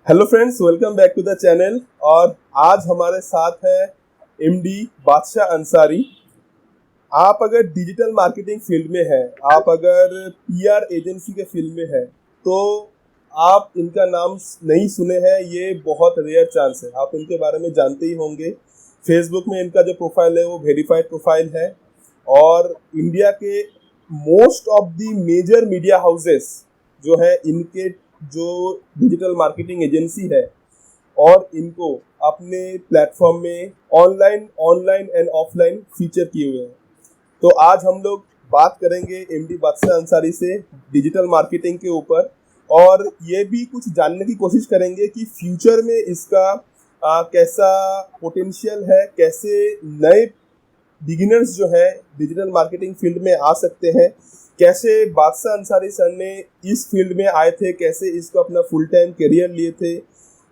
Hello friends, welcome back to the channel. और आज हमारे साथ है एमडी बादशाह अंसारी। आप अगर डिजिटल मार्केटिंग फील्ड में हैं, आप अगर पीआर एजेंसी के फील्ड में हैं, तो आप इनका नाम नहीं सुने हैं, ये बहुत रेयर चांस है। आप इनके बारे में जानते ही होंगे। फेसबुक में इनका जो प्रोफाइल है वो वेरीफाइड प्रोफाइल है। और इंडिया के most of the major media houses जो है, इनके जो डिजिटल मार्केटिंग एजेंसी है, और इनको अपने प्लेटफॉर्म में online online and offline feature किए हुए हैं। तो आज हम लोग बात करेंगे एमडी बादशाह अंसारी से डिजिटल मार्केटिंग के ऊपर, और ये भी कुछ जानने की कोशिश करेंगे कि फ्यूचर में इसका कैसा पोटेंशियल है, कैसे नए बिगिनर्स जो है डिजिटल मार्केटिंग फील्ड में आ सकते हैं, कैसे बादशाह अंसारी सर ने इस फील्ड में आए थे, कैसे इसको अपना फुल टाइम करियर लिए थे,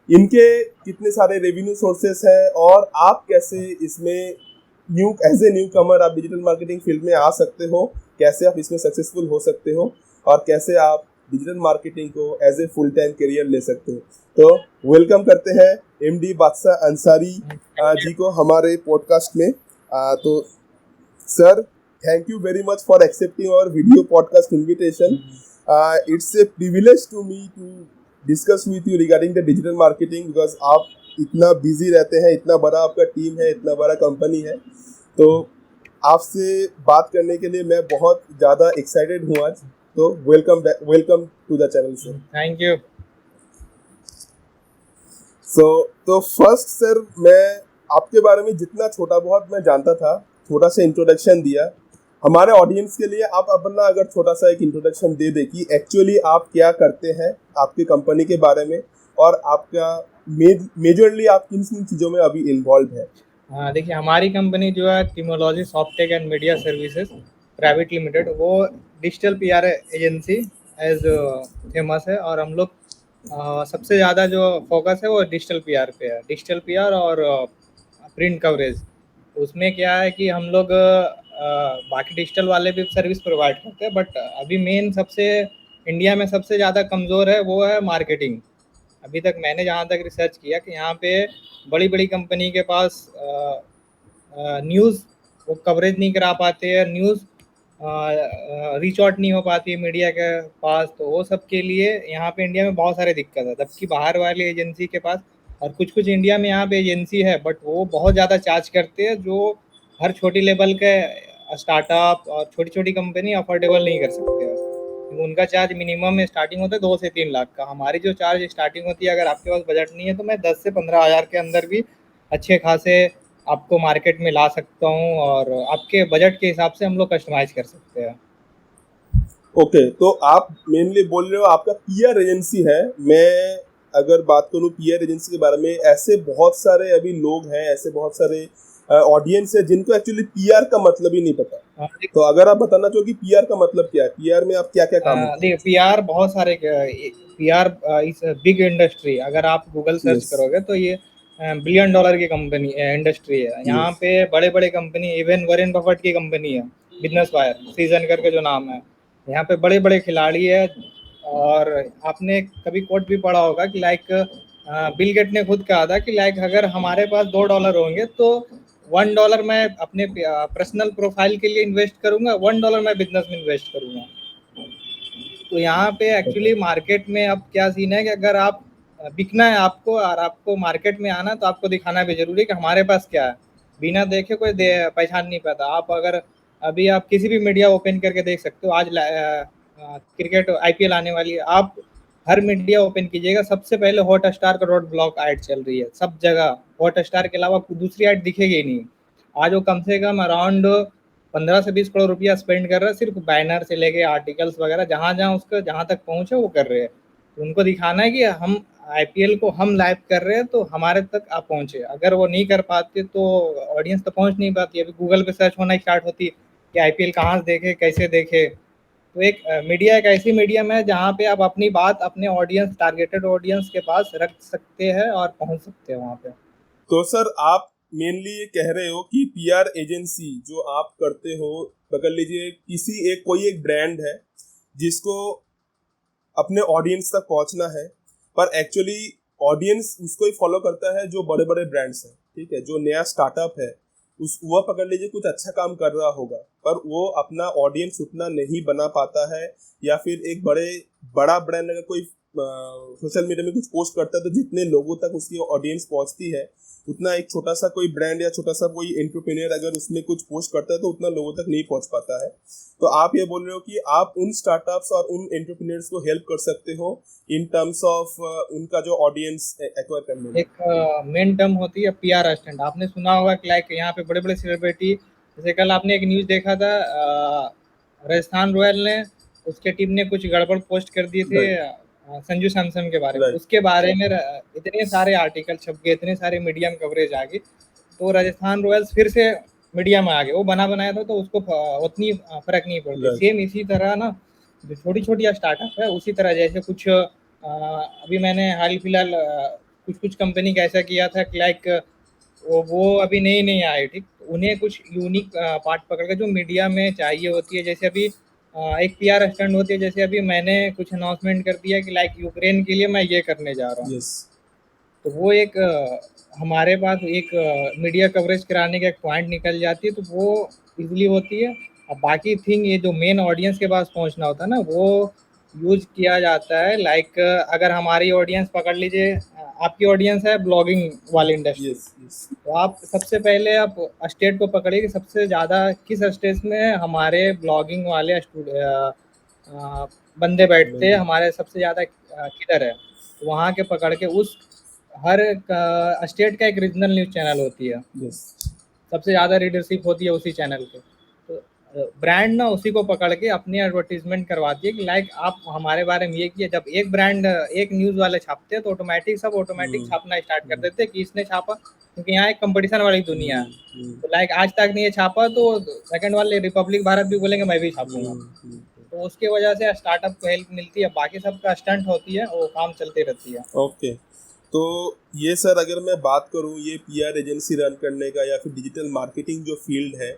इनके कितने सारे रेवेन्यू सोर्सेस हैं, और आप कैसे इसमें एज ए न्यू कमर आप डिजिटल मार्केटिंग फील्ड में आ सकते हो, कैसे आप इसमें सक्सेसफुल हो सकते हो, और कैसे आप डिजिटल मार्केटिंग को as a full time career ले सकते हो। तो वेलकम करते हैं एमडी बादशाह अंसारी जी को हमारे पॉडकास्ट में। तो sir, thank you very much for accepting our video podcast invitation. It's a privilege to me to discuss with you regarding the digital marketing, because आप इतना बिजी रहते हैं, इतना बड़ा आपका टीम है, इतना बड़ा कंपनी है। तो आपसे बात करने के लिए मैं बहुत ज़्यादा एक्साइटेड हूँ आज। तो welcome to the channel sir. Thank you. तो फर्स्ट सर, मैं आपके बारे में जितना छोटा बहुत मैं जानता था, छोटा सा इंट्रोडक्शन दिया। हमारे ऑडियंस के लिए आप अपना अगर छोटा सा एक इंट्रोडक्शन दे दे कि एक्चुअली आप क्या करते हैं, आपकी कंपनी के बारे में, और आपका मेजरली आप किन किन चीज़ों में अभी इन्वॉल्व है। हाँ, देखिए हमारी कंपनी जो है Teamology softtech and media services private limited, वो digital PR agency as famous है। और हम लोग सबसे ज़्यादा जो फोकस है वो डिजिटल पीआर पे है, डिजिटल पीआर और प्रिंट कवरेज। उसमें क्या है कि हम लोग बाकी डिजिटल वाले भी सर्विस प्रोवाइड करते हैं, बट अभी मेन सबसे इंडिया में सबसे ज़्यादा कमज़ोर है वो है मार्केटिंग। अभी तक मैंने जहाँ तक रिसर्च किया कि यहाँ पे बड़ी बड़ी कंपनी के पास न्यूज़ वो कवरेज नहीं करा पाते हैं, न्यूज़ रीच आउट नहीं हो पाती है मीडिया के पास। तो वो सब के लिए यहाँ पे इंडिया में बहुत सारे दिक्कत है, जबकि बाहर वाली एजेंसी के पास और कुछ कुछ इंडिया में यहाँ पे एजेंसी है, बट वो बहुत ज़्यादा चार्ज करते हैं, जो हर छोटी लेवल के स्टार्टअप और छोटी छोटी कंपनी अफोर्डेबल नहीं कर सकते हैं। उनका चार्ज मिनिमम में स्टार्टिंग होता है 2 से 3 लाख का। हमारी जो चार्ज स्टार्टिंग होती है, अगर आपके पास बजट नहीं है तो मैं 10 से 15 हज़ार के अंदर भी अच्छे खासे आपको मार्केट में ला सकता हूँ, और आपके बजट के हिसाब से हम लोग कस्टमाइज कर सकते हैं। ओके, तो आप मेनली बोल रहे हो आपका पीआर एजेंसी है। मैं अगर बात करूँ पीआर एजेंसी के बारे में, ऐसे बहुत सारे अभी लोग हैं, ऐसे बहुत सारे ऑडियंस है जिनको एक्चुअली पीआर का मतलब ही नहीं पता। तो अगर आप बताना चाहो कि पीआर का मतलब क्या है, पीआर में आप क्या क्या काम होता देखिए पीआर बहुत सारे, पीआर इस बिग इंडस्ट्री, अगर आप गूगल है। Search yes. करोगे तो ये बिलियन डॉलर की कंपनी इंडस्ट्री है। यहाँ यस। पे बड़े बड़े कंपनी, इवन वॉरेन बफेट की कंपनी है बिजनेस वायर सीजन करके जो नाम है, यहाँ पे बड़े बड़े खिलाड़ी है। और आपने कभी कोट भी पढ़ा होगा कि लाइक बिल गेट ने खुद कहा था कि लाइक अगर हमारे पास $2 होंगे तो $1 मैं अपने पर्सनल प्रोफाइल के लिए इन्वेस्ट करूंगा, $1 मैं बिजनेस में इन्वेस्ट करूंगा। तो यहाँ पे ओके। एक्चुअली मार्केट में अब क्या सीन है कि अगर आप बिकना है आपको और आपको मार्केट में आना, तो आपको दिखाना भी जरूरी है कि हमारे पास क्या है। बिना देखे कोई पहचान नहीं पाता। आप अगर अभी आप किसी भी मीडिया ओपन करके देख सकते हो, आज क्रिकेट आईपीएल आने वाली है, आप हर मीडिया ओपन कीजिएगा, सबसे पहले हॉट स्टार का रोड ब्लॉक ऐड चल रही है सब जगह। हॉट स्टार के अलावा दूसरी ऐड दिखेगी ही नहीं। आज वो कम से कम अराउंड 15 से 20 करोड़ रुपया स्पेंड कर रहा है, सिर्फ बैनर से लेके आर्टिकल्स वगैरह, जहाँ जहाँ उसका जहाँ तक पहुँचे वो कर रहे हैं। तो उनको दिखाना है कि हम आईपीएल को हम लाइव कर रहे हैं, तो हमारे तक आप पहुँचे। अगर वो नहीं कर पाते तो ऑडियंस तक पहुँच नहीं पाती। अभी गूगल पे सर्च होना स्टार्ट होती है कि आईपीएल कहाँ से देखे, कैसे देखे। तो एक मीडिया एक ऐसी मीडियम है जहाँ पे आप अपनी बात अपने ऑडियंस, टारगेटेड ऑडियंस के पास रख सकते हैं और पहुँच सकते हैं वहाँ पे। तो सर, आप मेनली ये कह रहे हो कि पीआर एजेंसी जो आप करते हो, पकड़ लीजिए किसी एक कोई एक ब्रांड है जिसको अपने ऑडियंस तक पहुंचना है, पर एक्चुअली ऑडियंस उसको ही फॉलो करता है जो बड़े बड़े ब्रांड्स हैं, ठीक है, जो नया स्टार्टअप है उस वह पकड़ लीजिए कुछ अच्छा काम कर रहा होगा पर वो अपना ऑडियंस उतना नहीं बना पाता है, या फिर एक बड़ा ब्रांड अगर कोई सोशल मीडिया में कुछ पोस्ट करता है तो जितने लोगों तक उसकी ऑडियंस पहुंचती है उतना एक छोटा सा कोई ब्रांड या छोटा सा कोई एंटरप्रेन्योर अगर उसमें कुछ पोस्ट करता है तो उतना लोगों तक नहीं पहुंच पाता है। तो आप ये बोल रहे हो कि आप उन स्टार्टअप्स और उन एंटरप्रेन्योर्स को हेल्प कर सकते हो इन टर्म्स ऑफ उनका जो ऑडियंस एक्वायर करने में। एक मेन टर्म होती है पीआर असिस्टेंट। आपने सुना होगा कि लाइक यहाँ पे बड़े बड़े सेलिब्रिटी, जैसे कल आपने एक न्यूज़ देखा था, राजस्थान रॉयल ने उसके टीम ने कुछ गड़बड़ पोस्ट कर दिए थे संजू सैमसन के बारे में। उसके बारे में इतने सारे आर्टिकल छप गए, इतने सारे मीडिया में कवरेज आ गई, तो राजस्थान रॉयल्स फिर से मीडिया में आ गए। वो बना बनाया था तो उसको उतनी फर्क नहीं पड़ती। सेम इसी तरह ना जो छोटी छोटी स्टार्टअप है उसी तरह, जैसे कुछ अभी मैंने हाल फिलहाल कुछ कुछ कंपनी का ऐसा किया था कि लाइक वो अभी नई नई आए, ठीक, उन्हें कुछ यूनिक पार्ट पकड़ के जो मीडिया में चाहिए होती है। जैसे अभी एक पीआर स्टंट होती है, जैसे अभी मैंने कुछ अनाउंसमेंट कर दिया कि लाइक यूक्रेन के लिए मैं ये करने जा रहा हूँ, तो वो एक हमारे पास एक मीडिया कवरेज कराने का एक पॉइंट निकल जाती है, तो वो इजीली होती है। अब बाकी थिंग ये जो मेन ऑडियंस के पास पहुंचना होता है ना, वो यूज किया जाता है। लाइक अगर हमारी ऑडियंस पकड़ लीजिए, आपकी ऑडियंस है ब्लॉगिंग वाली इंडस्ट्री, तो आप सबसे पहले आप स्टेट को पकड़िए कि सबसे ज़्यादा किस स्टेट में हमारे ब्लॉगिंग वाले बंदे बैठते हैं, हमारे सबसे ज़्यादा किधर है, वहाँ के पकड़ के उस हर स्टेट का एक रीजनल न्यूज़ चैनल होती है, सबसे ज़्यादा रीडरशिप होती है उसी चैनल के, तो ब्रांड ना उसी को पकड़ के अपनी एडवर्टीजमेंट करवाती है कि लाइक आप हमारे बारे में ये किए। जब एक ब्रांड एक न्यूज़ वाले छापते हैं तो ऑटोमेटिक छापना स्टार्ट कर देते हैं कि इसने छापा, क्योंकि यहाँ एक कंपटीशन वाली दुनिया है। तो लाइक आज तक नहीं छापा तो सेकंड वाले रिपब्लिक भारत भी बोलेंगे मैं भी छापूंगा, तो उसकी वजह से स्टार्टअप को हेल्प मिलती है। बाकी सबका स्टंट होती है, वो काम चलती रहती है। ओके, तो ये सर अगर मैं बात करूँ ये पीआर एजेंसी रन करने का या फिर डिजिटल मार्केटिंग जो फील्ड है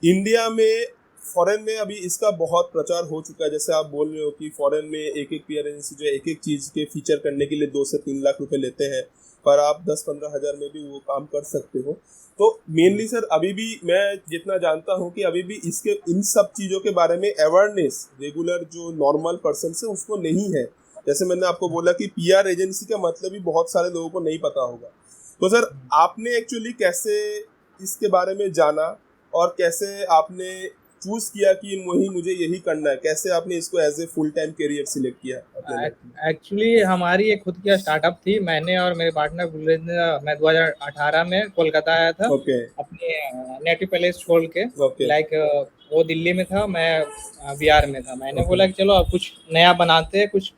इंडिया में, फॉरेन में अभी इसका बहुत प्रचार हो चुका है। जैसे आप बोल रहे हो कि फॉरेन में एक एक पीआर एजेंसी जो है एक एक चीज़ के फीचर करने के लिए 2 से 3 लाख रुपए लेते हैं, पर आप 10-15 हज़ार में भी वो काम कर सकते हो। तो मेनली सर अभी भी मैं जितना जानता हूँ कि अभी भी इसके इन सब चीज़ों के बारे में अवेयरनेस रेगुलर जो नॉर्मल पर्सन से उसको नहीं है। जैसे मैंने आपको बोला कि पीआर एजेंसी का मतलब भी बहुत सारे लोगों को नहीं पता होगा। तो सर आपने एक्चुअली कैसे इसके बारे में जाना और कैसे आपने चूज किया कि मुझे यही करना है, कैसे आपने इसको as a full time career select किया? एक्चुअली हमारी एक खुद की स्टार्टअप थी, मैंने और मेरे पार्टनर मैं 2018 में कोलकाता आया था अपने नेटिव प्लेस छोड़ के। लाइक वो दिल्ली में था, मैं बिहार में था। मैंने बोला कि चलो अब कुछ नया बनाते हैं कुछ।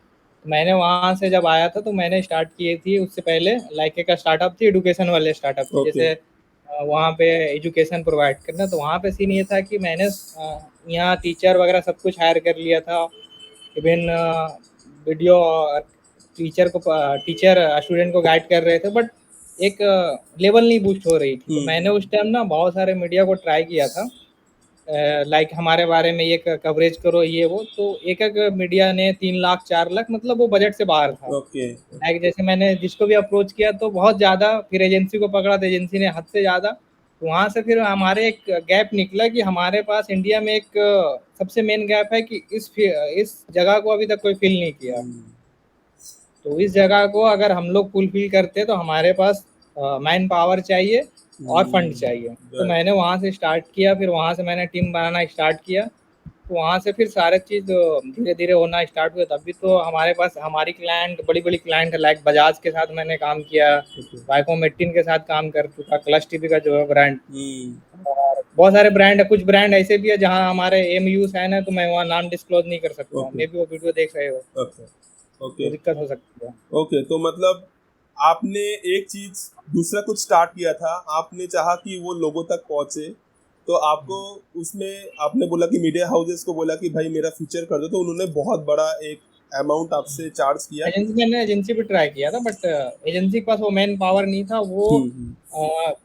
मैंने वहाँ से जब आया था तो मैंने स्टार्ट की थी उससे पहले लाइक एक स्टार्टअप थी एडुकेशन वाले स्टार्टअप थी, जैसे वहाँ पे एजुकेशन प्रोवाइड करना। तो वहाँ पे सीन ये था कि मैंने यहाँ टीचर वगैरह सब कुछ हायर कर लिया था, इवन वीडियो टीचर स्टूडेंट को गाइड कर रहे थे, बट एक लेवल नहीं बूस्ट हो रही थी। तो मैंने उस टाइम ना बहुत सारे मीडिया को ट्राई किया था, लाइक हमारे बारे में ये कवरेज करो ये वो, तो एक एक मीडिया ने 3 लाख 4 लाख, मतलब वो बजट से बाहर था। लाइक जैसे मैंने जिसको भी अप्रोच किया तो बहुत ज़्यादा, फिर एजेंसी को पकड़ा तो एजेंसी ने हद से ज़्यादा। तो वहाँ से फिर हमारे एक गैप निकला कि हमारे पास इंडिया में एक सबसे मेन गैप है कि इस जगह को अभी तक कोई फिल नहीं किया। तो इस जगह को अगर हम लोग फुलफिल करते तो हमारे पास मैन पावर चाहिए और फंड चाहिए। तो मैंने वहाँ से स्टार्ट किया, फिर वहाँ से मैंने टीम बनाना स्टार्ट किया, तो वहाँ से फिर सारे चीज़ धीरे धीरे होना स्टार्ट हुआ। तभी तो हमारे पास हमारी क्लाइंट बड़ी बड़ी क्लाइंट है, लाइक बजाज के साथ मैंने काम किया, वाइकोम 18 के साथ काम कर चुका, क्लच टीवी का जो है ब्रांड, और बहुत सारे ब्रांड है। कुछ ब्रांड ऐसे भी है जहाँ हमारे MU साइन है, तो मैं वहाँ नाम डिस्क्लोज नहीं कर सकता हूँ, मे भी वो वीडियो देख रहे हो, तो दिक्कत हो सकती है। ओके, तो मतलब आपने एक चीज दूसरा कुछ स्टार्ट किया था, आपने चाहा कि वो लोगों तक पहुंचे, तो आपको उसमें आपने बोला कि मीडिया हाउसेस को बोला कि भाई मेरा फीचर कर दो, तो उन्होंने बहुत बड़ा एक अमाउंट आपसे चार्ज किया। मैंने एजेंसी पे ट्राई किया था, बट एजेंसी के पास वो मैन पावर नहीं था, वो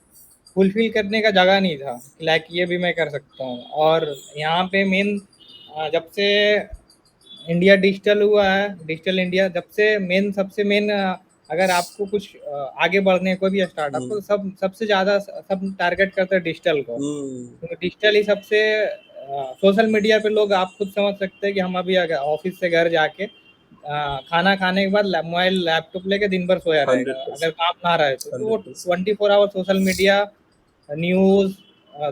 फुलफिल करने का जगह नहीं था, लाइक ये भी मैं कर सकता हूँ। और यहाँ पे मेन जब से इंडिया डिजिटल हुआ है, डिजिटल इंडिया, जब से सबसे मेन अगर आपको कुछ आगे बढ़ने है, कोई भी स्टार्टअप को, हम्म, सब सबसे ज़्यादा सब टारगेट करते हैं डिजिटल को। हम्म, तो डिजिटल ही सबसे सोशल मीडिया पे लोग, आप खुद समझ सकते हैं कि हम अभी अगर ऑफिस से घर जाके खाना खाने के बाद मोबाइल लैपटॉप लेके दिन भर सोया रहेगा, अगर 100%, काम ना रहे तो वो 100%। 24 hour social media, news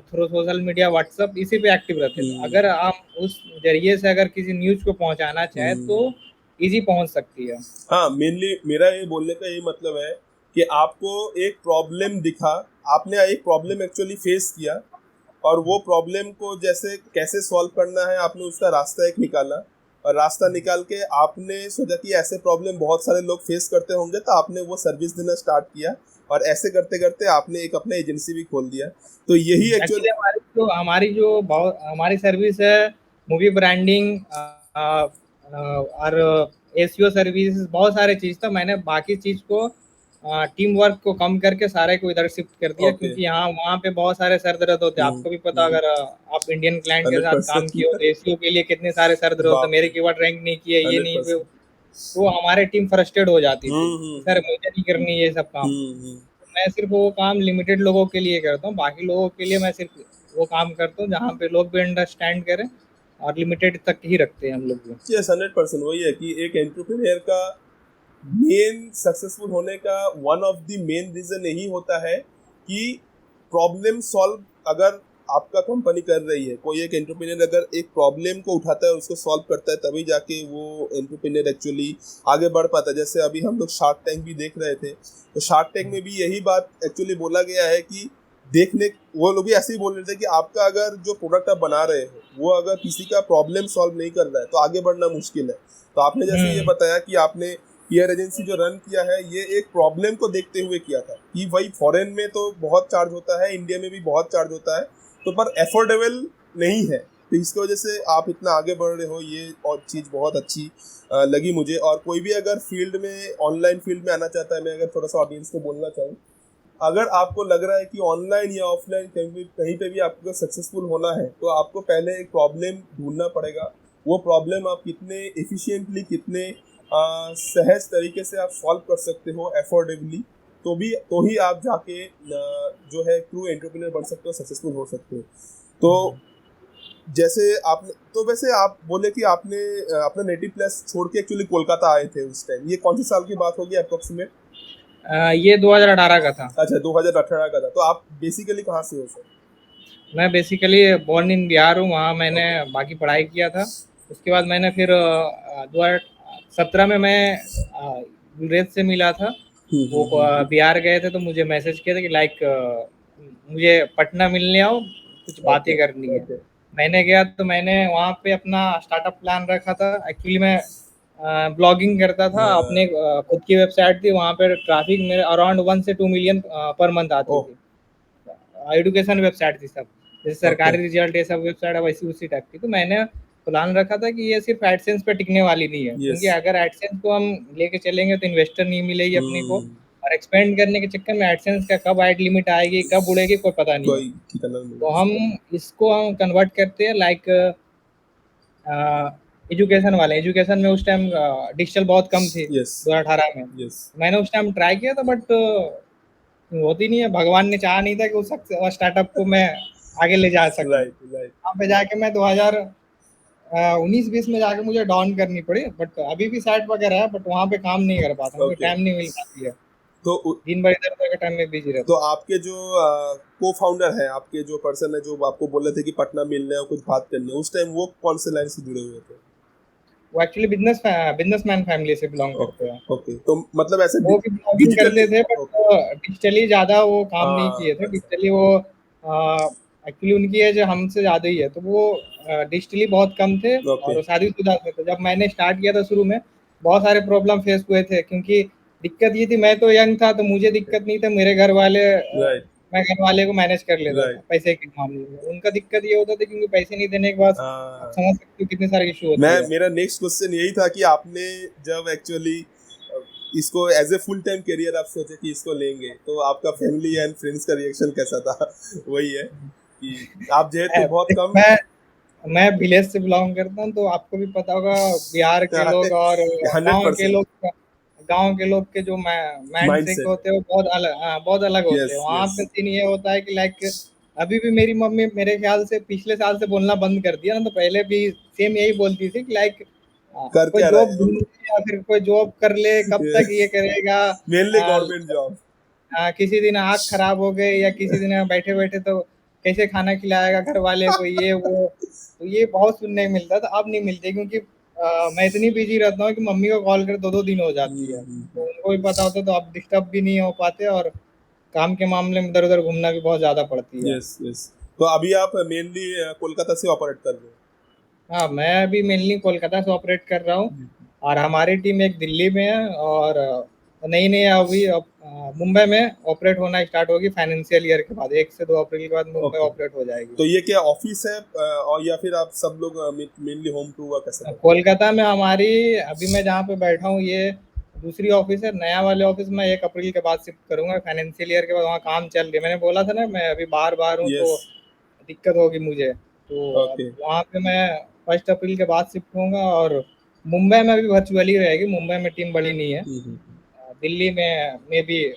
through social media, WhatsApp, इसी पे एक्टिव रहते हैं। हम्म, अगर आप उस जरिए से अगर किसी न्यूज़ को पहुंचाना चाहे तो हम्म। इजी पहुंच सकती है। हाँ, मेनली मेरा ये बोलने का यही मतलब है कि आपको एक प्रॉब्लम दिखा, आपने एक प्रॉब्लम एक्चुअली फेस किया, और वो प्रॉब्लम को जैसे कैसे सॉल्व करना है आपने उसका रास्ता एक निकाला, और रास्ता निकाल के आपने सोचा कि ऐसे प्रॉब्लम बहुत सारे लोग फेस करते होंगे, तो आपने वो सर्विस देना स्टार्ट किया, और ऐसे करते करते आपने एक अपना एजेंसी भी खोल दिया। तो यही एक्चुअल। एक्चुअली हमारी जो बहुत हमारी सर्विस है, मूवी ब्रांडिंग और एसईओ सर्विस, बहुत सारे चीज़ था। मैंने बाकी चीज़ को टीम वर्क को कम करके सारे को इधर शिफ्ट कर दिया, ओके। क्योंकि यहाँ वहाँ पे बहुत सारे सर दर्द होते हैं। आपको भी पता, अगर आप इंडियन क्लाइंट के साथ काम किए हो 100%। तो एसईओ के लिए कितने सारे सर दर्द होते हैं, बाप मेरे रे। कीवर्ड रैंक नहीं किए, ये नहीं पे। 100%। तो हमारे टीम फ्रस्ट्रेट हो जाती थी, हम्म, सर मुझे नहीं करनी ये सब काम। हम्म। मैं सिर्फ वो काम लिमिटेड लोगों के लिए करता हूँ, बाकी लोगों के लिए मैं सिर्फ वो काम करता हूँ जहाँ पे लोग भी अंडरस्टैंड करें, और लिमिटेड तक ही रखते हैं हम लोग भी। यस, 100% वही है कि एक एंटरप्रेन्योर का मेन सक्सेसफुल होने का one of the main reason यही होता है कि प्रॉब्लम सॉल्व अगर आपका कंपनी कर रही है, कोई एक एंटरप्रेन्योर अगर एक प्रॉब्लम को उठाता है और उसको सॉल्व करता है, तभी जाके वो एंटरप्रेन्योर एक्चुअली आगे बढ़ पाता है। जैसे अभी हम लोग शार्क टैंक भी देख रहे थे, तो शार्क टैंक में भी यही बात एक्चुअली बोला गया है कि देखने, वो लोग भी ऐसे ही बोल रहे थे कि आपका अगर जो प्रोडक्ट आप बना रहे हो वो अगर किसी का प्रॉब्लम सॉल्व नहीं कर रहा है तो आगे बढ़ना मुश्किल है। तो आपने जैसे ये हम्म। बताया कि आपने पीआर एजेंसी जो रन किया है, ये एक प्रॉब्लम को देखते हुए किया था कि भाई फॉरेन में तो बहुत चार्ज होता है, इंडिया में भी बहुत चार्ज होता है, तो पर एफोर्डेबल नहीं है। तो इसकी वजह से आप इतना आगे बढ़ रहे हो, ये और चीज़ बहुत अच्छी लगी मुझे। और कोई भी अगर फील्ड में, ऑनलाइन फील्ड में आना चाहता है, मैं अगर थोड़ा सा ऑडियंस को बोलना चाहूँ, अगर आपको लग रहा है कि ऑनलाइन या ऑफलाइन कहीं पे भी आपको सक्सेसफुल होना है, तो आपको पहले एक प्रॉब्लम ढूंढना पड़ेगा। वो प्रॉब्लम आप कितने एफिशिएंटली, कितने सहज तरीके से आप सॉल्व कर सकते हो अफोर्डेबली, तो ही आप जाके जो है ट्रू एंटरप्रेन्योर बन सकते हो, सक्सेसफुल हो सकते हो। तो जैसे आपने, तो वैसे आप बोले कि आपने अपना नेटिव प्लेस छोड़ के एक्चुअली कोलकाता आए थे उस टाइम, ये कौन सी साल की बात होगी अप्रोक्सीमेट? ये 2018 का था। अच्छा, 2018 का था। तो आप बेसिकली कहाँ से हो सर? मैं बेसिकली बोर्न इन बिहार हूँ, वहाँ मैंने ओके। बाकी पढ़ाई किया था। उसके बाद मैंने फिर 2017 में मैं गुरेज से मिला था। वो बिहार गए थे, तो मुझे मैसेज किया था कि लाइक मुझे पटना मिलने आओ, कुछ ओके, बातें करनी है। ओके, मैंने गया तो मैंने वहाँ पे अपना स्टार्टअप प्लान रखा था। एक्चुअली मैं ब्लॉगिंग करता था, अपने खुद की वेबसाइट थी, वहाँ पे ट्रैफिक मेरे अराउंड 1 से 2 मिलियन पर मंथ आती ओह, थी। एजुकेशन वेबसाइट थी सब, जैसे ओके, सरकारी रिजल्ट ये सब वेबसाइट है, वैसी उसी टाइप की। तो मैंने प्लान रखा था कि ये सिर्फ एडसेंस पे टिकने वाली नहीं है, यस, क्योंकि अगर एडसेंस को हम लेके चलेंगे तो इन्वेस्टर नहीं मिलेगी अपने को, हम्म, और एक्सपेंड करने के चक्कर में एडसेंस का कब हाइट लिमिट आएगी, कब उड़ेगी, कोई पता नहीं है। कोई ठिकाना नहीं तो है हम इसका। इसको हम कन्वर्ट करते हैं लाइक एजुकेशन वाले। एजुकेशन में उस टाइम डिजिटल बहुत कम थी यस, 2018 में। यस, मैंने उस टाइम ट्राई किया था, बट होती नहीं है। भगवान ने चाहा नहीं था कि उस स्टार्टअप को मैं आगे ले जा सकूं। Right, right. वहाँ पे जाके मैं 2019-20 में जाके मुझे डाउन करनी पड़ी, बट अभी भी साइट वगैरह है, बट वहाँ पे काम नहीं कर पाता, मुझे ओके। टाइम नहीं मिल पाती है। तो दिन भर इधर उधर के टाइम में बिजी तो रहता हूँ। आपके जो को फाउंडर है, आपके जो पर्सन है जो आपको बोल रहे थे कि पटना मिलने और कुछ बात करनी है, उस टाइम वो कौन से लाइन से जुड़े हुए थे? वो एक्चुअली बिजनेसमैन फैमिली से बिलोंग ओके, करते हैं। ओके। तो मतलब ऐसे वो भी ब्लॉगिंग डिजिटली। करते थे, बट ओके। डिजिटली ज़्यादा वो काम नहीं किए थे। अच्छा। डिजिटली वो एक्चुअली उनकी एज हमसे ज़्यादा ही है, तो वो डिजिटली बहुत कम थे, ओके। और वो शादीशुदा थे। तो जब मैंने स्टार्ट किया था शुरू में, बहुत सारे प्रॉब्लम फेस हुए थे, क्योंकि दिक्कत ये थी, मैं तो यंग था तो मुझे दिक्कत नहीं था, मेरे घर वाले राइट, मैं घर वाले को मैनेज कर लेता था राइट। पैसे के मामले में। उनका दिक्कत ये होता था क्योंकि पैसे नहीं देने के बाद आप हाँ, समझ सकते हो कितने सारे इशू मैं होती है। मेरा नेक्स्ट क्वेश्चन यही था कि आपने जब एक्चुअली इसको as a full time career आप सोचे कि इसको लेंगे, तो आपका फैमिली एंड फ्रेंड्स का रिएक्शन कैसा था? वही है कि आप जेहेतु बहुत कम। मैं विलेज से बिलोंग करता हूँ, तो आपको भी पता होगा बिहार के लोग और गांव के 100%। लोग गांव के लोग के जो माइंड सेट माइंडसेट। होते हैं वो बहुत अलग, हाँ बहुत अलग होते यस, हैं। वहाँ यस। पे सीन ये होता है कि लाइक अभी भी मेरी मम्मी मेरे ख्याल से पिछले साल से बोलना बंद कर दिया ना, तो पहले भी सेम यही बोलती थी कि लाइक कर कोई क्या जॉब रहे हो? ढूंढ ले या फिर कोई जॉब कर ले, कब तक ये करेगा। Mainly government job. किसी दिन आँख खराब हो गई या किसी दिन बैठे बैठे तो कैसे खाना खिलाएगा घर वाले को, ये वो। तो ये बहुत सुनने को मिलता था, अब नहीं मिलते क्योंकि मैं इतनी बिजी रहता हूँ कि मम्मी को कॉल कर 2-2 दिन हो जाती है, तो उनको भी पता होता है, तो अब डिस्टर्ब भी नहीं हो पाते और काम के मामले में इधर उधर घूमना भी बहुत ज्यादा पड़ती है। Yes, yes. तो अभी आप मेनली कोलकाता से ऑपरेट कर रहे हाँ, मैं अभी मेनली कोलकाता से ऑपरेट कर रहा हूँ हो? और हमारी टीम एक दिल्ली में है और नई नई अभी मुंबई में ऑपरेट होना स्टार्ट होगी फाइनेंशियल ईयर के बाद, 1 से 2 अप्रैल के बाद मुंबई ओके। ऑपरेट हो जाएगी। तो ये क्या ऑफिस है, और या फिर आप सब लोग मेनली होम टू वर्क कैसे करते कोलकाता में हमारी अभी मैं जहाँ पे बैठा हूँ ये दूसरी ऑफिस है। नया वाले ऑफिस में 1 अप्रैल के बाद शिफ्ट करूंगा, फाइनेंशियल ईयर के बाद। वहाँ काम चल रही है, मैंने बोला था ना मैं अभी बाहर बाहर हूँ हैं? यस। तो दिक्कत होगी मुझे, तो अब ओके। वहाँ पे मैं 1 अप्रैल के बाद शिफ्ट होऊंगा। और मुंबई में भी वर्चुअली रहेगी, मुंबई में टीम बड़ी नहीं है। दिल्ली में भी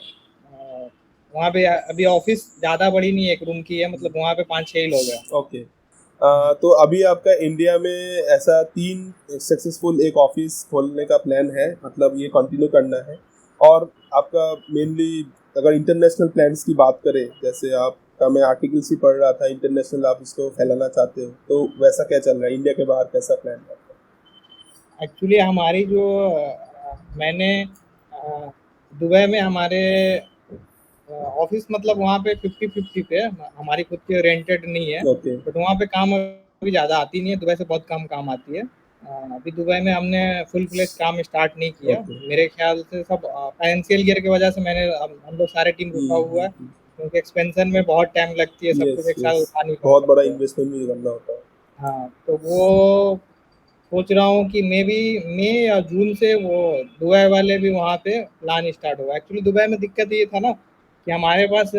वहाँ पे अभी ऑफिस ज़्यादा बड़ी नहीं है, एक रूम की है, मतलब वहाँ पे 5-6 ही लोग हैं। ओके। तो अभी आपका इंडिया में ऐसा 3 सक्सेसफुल एक ऑफिस खोलने का प्लान है, मतलब ये कंटिन्यू करना है। और आपका मेनली अगर इंटरनेशनल प्लान्स की बात करें, जैसे आपका मैं आर्टिकल्स ही पढ़ रहा था, इंटरनेशनल आप इसको फैलाना चाहते हो, तो वैसा क्या चल रहा है? इंडिया के बाहर कैसा प्लान है आपका? एक्चुअली हमारी जो मैंने दुबई में हमारे ऑफिस, मतलब वहाँ पे 50-50 पे है, हमारी खुद की रेंटेड नहीं है, ओके। बट वहाँ पे काम अभी ज़्यादा आती नहीं है, दुबई से बहुत कम काम आती है। अभी दुबई में हमने फुल फ्लेज काम स्टार्ट नहीं किया, ओके। मेरे ख्याल से सब फाइनेंशियल ईयर की वजह से मैंने हम लोग सारे टीम रुका हुआ है, क्योंकि एक्सपेंशन में बहुत टाइम लगती है, सब यस, कुछ एक साथ यस। उठा नहीं बहुत बड़ा सकते हैं। इन्वेस्टमेंट भी करना होता है। हाँ, तो वो सोच रहा हूँ कि मे बी मई या जून से वो दुबई वाले भी वहाँ पे प्लान स्टार्ट होगा। एक्चुअली दुबई में दिक्कत ये था ना कि हमारे पास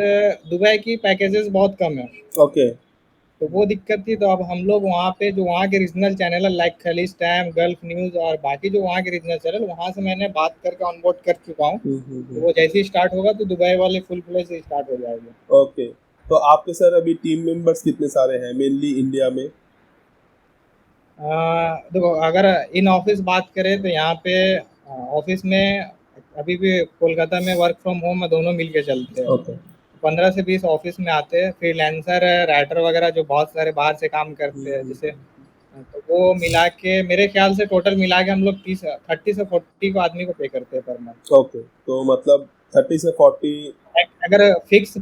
दुबई की पैकेजेस बहुत कम है, ओके। तो वो दिक्कत थी। तो अब हम लोग वहाँ पे जो वहाँ के रीजनल चैनल है लाइक खलीज टाइम, गल्फ न्यूज़ और बाकी जो वहाँ के रीजनल चैनल, वहाँ से मैंने बात करके ऑनबोर्ड कर चुका हूँ। तो वो जैसे ही स्टार्ट होगा तो दुबई वाले फुल फ्लेज से स्टार्ट हो जाएगी। ओके। तो आपके सर अभी टीम मेंबर्स कितने सारे हैं मेनली इंडिया में? देखो, अगर इन ऑफिस बात करें तो यहाँ पे ऑफिस में अभी भी कोलकाता में वर्क फ्रॉम होम में दोनों मिलके चलते हैं। ओके। 15 से 20 ऑफिस में आते हैं, फ्रीलांसर है, राइटर वगैरह जो बहुत सारे बाहर से काम करते हैं, जैसे तो वो मिला के मेरे ख्याल से टोटल मिला के हम लोग 30 से 40 को आदमी को पे करते हैं पर मंथ। ओके। तो मतलब 30 से 40। अगर फिक्स